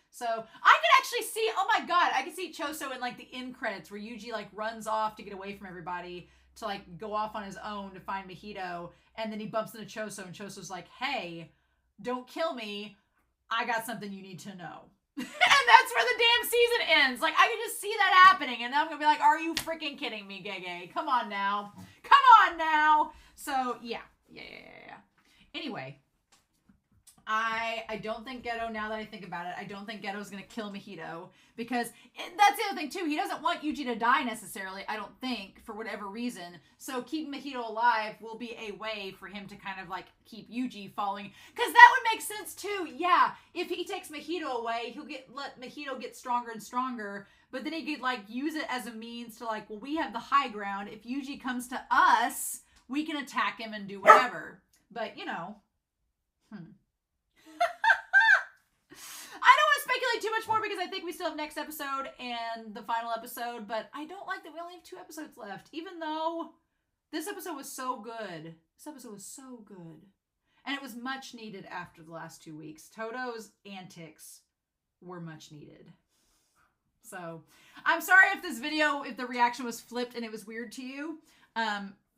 So I could actually see, oh my God, I could see Choso in like the end credits where Yuuji like runs off to get away from everybody to like go off on his own to find Mahito, and then he bumps into Choso, and Choso's like, hey, don't kill me, I got something you need to know. And that's where the damn season ends. Like, I can just see that happening, and then I'm gonna be like, are you freaking kidding me, Gege? Come on now. So yeah. Anyway, I don't think Geto, now that I think about it, I don't think Geto's going to kill Mahito, because that's the other thing too. He doesn't want Yuuji to die necessarily, I don't think, for whatever reason. So keeping Mahito alive will be a way for him to kind of like keep Yuuji following, because that would make sense too. Yeah, if he takes Mahito away, he'll let Mahito get stronger and stronger, but then he could like use it as a means to like, well, we have the high ground. If Yuuji comes to us, we can attack him and do whatever. But because I think we still have next episode and the final episode, but I don't like that we only have 2 episodes left, even though this episode was so good. This episode was so good. And it was much needed after the last 2 weeks. Todo's antics were much needed. So, I'm sorry if this video, if the reaction was flipped and it was weird to you.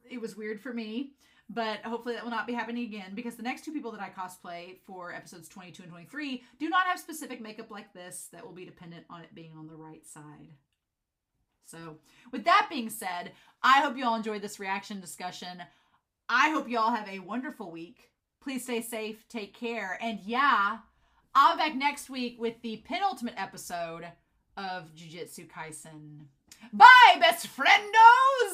It was weird for me, but hopefully that will not be happening again, because the next 2 people that I cosplay for episodes 22 and 23 do not have specific makeup like this that will be dependent on it being on the right side. So, with that being said, I hope you all enjoyed this reaction discussion. I hope you all have a wonderful week. Please stay safe, take care, and yeah, I'll be back next week with the penultimate episode of Jujutsu Kaisen. Bye, best friendos!